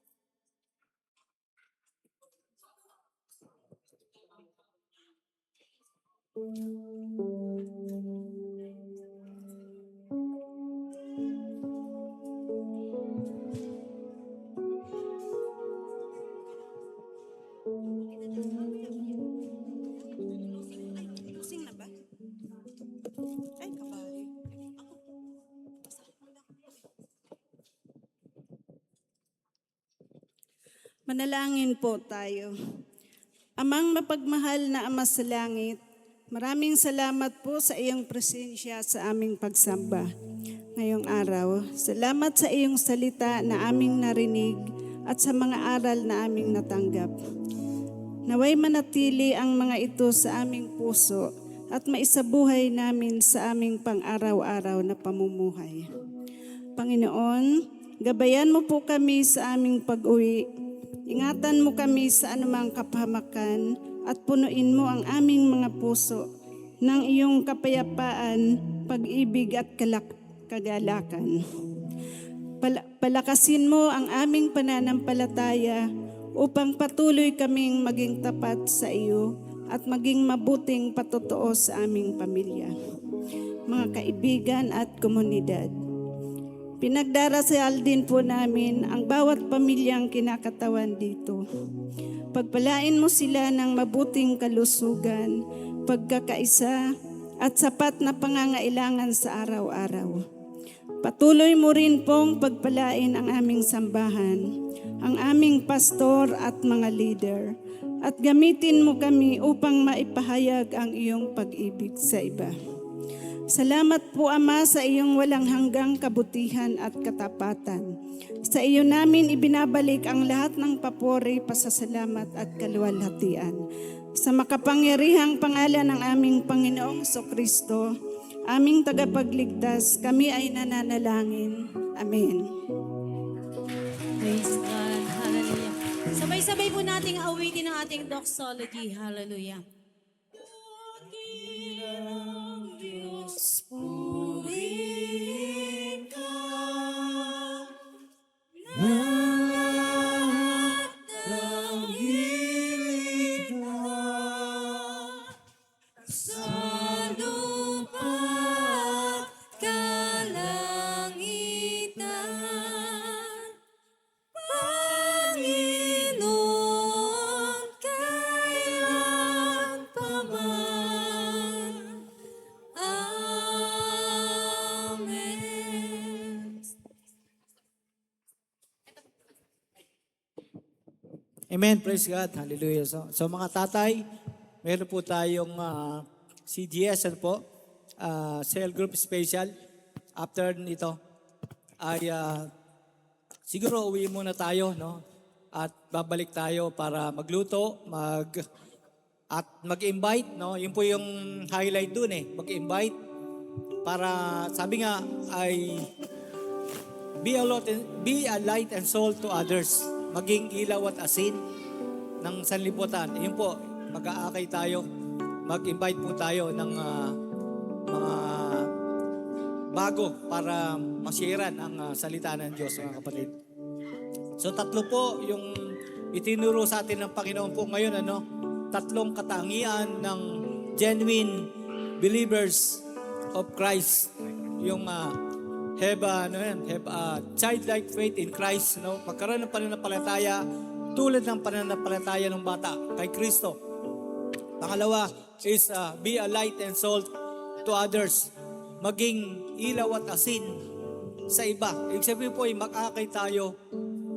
Closing na ba? Ay, kabali. Manalangin po tayo. Amang mapagmahal na Ama sa langit, maraming salamat po sa iyong presensya sa aming pagsamba ngayong araw. Salamat sa iyong salita na aming narinig at sa mga aral na aming natanggap. Naway manatili ang mga ito sa aming puso at maisabuhay namin sa aming pang-araw-araw na pamumuhay. Panginoon, gabayan mo po kami sa aming pag-uwi. Ingatan mo kami sa anumang kapahamakan at punuin mo ang aming mga puso ng iyong kapayapaan, pag-ibig at kagalakan. Palakasin mo ang aming pananampalataya upang patuloy kaming maging tapat sa iyo at maging mabuting patotoo sa aming pamilya, mga kaibigan at komunidad. Pinagdarasal din po namin ang bawat pamilyang kinakatawan dito. Pagpalain mo sila ng mabuting kalusugan, pagkakaisa at sapat na pangangailangan sa araw-araw. Patuloy mo rin pong pagpalain ang aming sambahan, ang aming pastor at mga leader, at gamitin mo kami upang maipahayag ang iyong pag-ibig sa iba. Salamat po, Ama, sa iyong walang hanggang kabutihan at katapatan. Sa iyo namin ibinabalik ang lahat ng papuri, pasasalamat at kaluwalhatian. Sa makapangyarihang pangalan ng aming Panginoong Kristo, aming tagapagligtas, kami ay nananalangin. Amen. Praise God. Hallelujah. Sabay-sabay po nating awitin ang ating doxology. Hallelujah. Amen. Praise God. Hallelujah. So mga tatay, meron po tayong CGS, ano po? Cell Group Special. After nito, ay siguro uwi muna tayo, no? At babalik tayo para magluto, at mag-invite, no? Yun po yung highlight dun eh, mag-invite. Para, sabi nga, ay be a light and salt to others. Maging ilaw at asin ng sanlibutan. Yun po, mag-aakay tayo. Mag-invite po tayo ng mga bago para masyaran ang salita ng Diyos, mga kapatid. So tatlo po yung itinuro sa atin ng Panginoon po ngayon, ano? Tatlong katangian ng genuine believers of Christ. Yung have a childlike faith in Christ, no? Magkaroon ng pananampalataya tulad ng pananampalataya ng bata kay Kristo. Pangalawa is be a light and salt to others. Maging ilaw at asin sa iba. Ibig sabihin po ay mag-akay tayo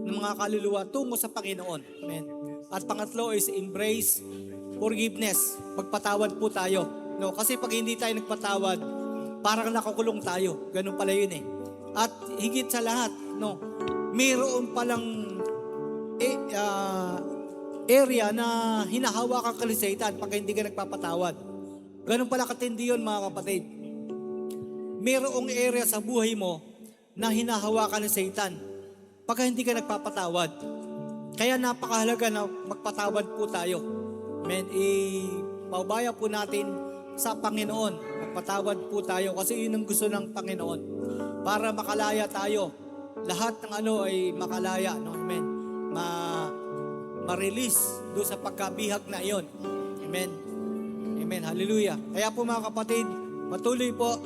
ng mga kaluluwa tungo sa Panginoon. Amen. At pangatlo is embrace forgiveness. Magpatawad po tayo. No? Kasi pag hindi tayo nagpatawad, parang nakakulong tayo. Ganun pala yun eh. At higit sa lahat, no, mayroon palang area na hinahawakan ka ni Satan pag hindi ka nagpapatawad. Ganun pala katindi yun, mga kapatid. Mayroong area sa buhay mo na hinahawakan ni Satan pag hindi ka nagpapatawad. Kaya napakahalaga na magpatawad po tayo. Amen. Paubaya po natin sa Panginoon. Magpatawad po tayo kasi yun ang gusto ng Panginoon. Para makalaya tayo. Lahat ng ay makalaya. No? Amen. Ma-release doon sa pagkabihag na iyon. Amen. Amen. Hallelujah. Kaya po mga kapatid, patuloy po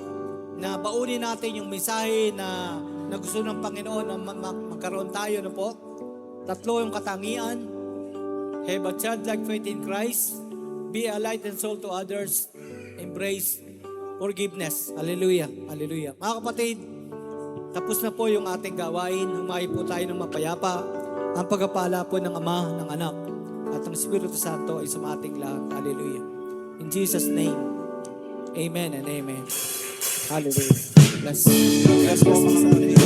na baunin natin yung mensahe na gusto ng Panginoon na magkaroon tayo. No po? Tatlo yung katangian. Have a childlike faith in Christ. Be a light and salt to others. Embrace forgiveness. Hallelujah. Hallelujah. Mga kapatid, tapos na po yung ating gawain. Humayo po tayo ng mapayapa. Ang pagpapala po ng Ama, ng Anak, at ng Espiritu Santo ay sa ating lahat. Hallelujah. In Jesus' name, amen and amen. Hallelujah. Bless. Bless po mga kapatid.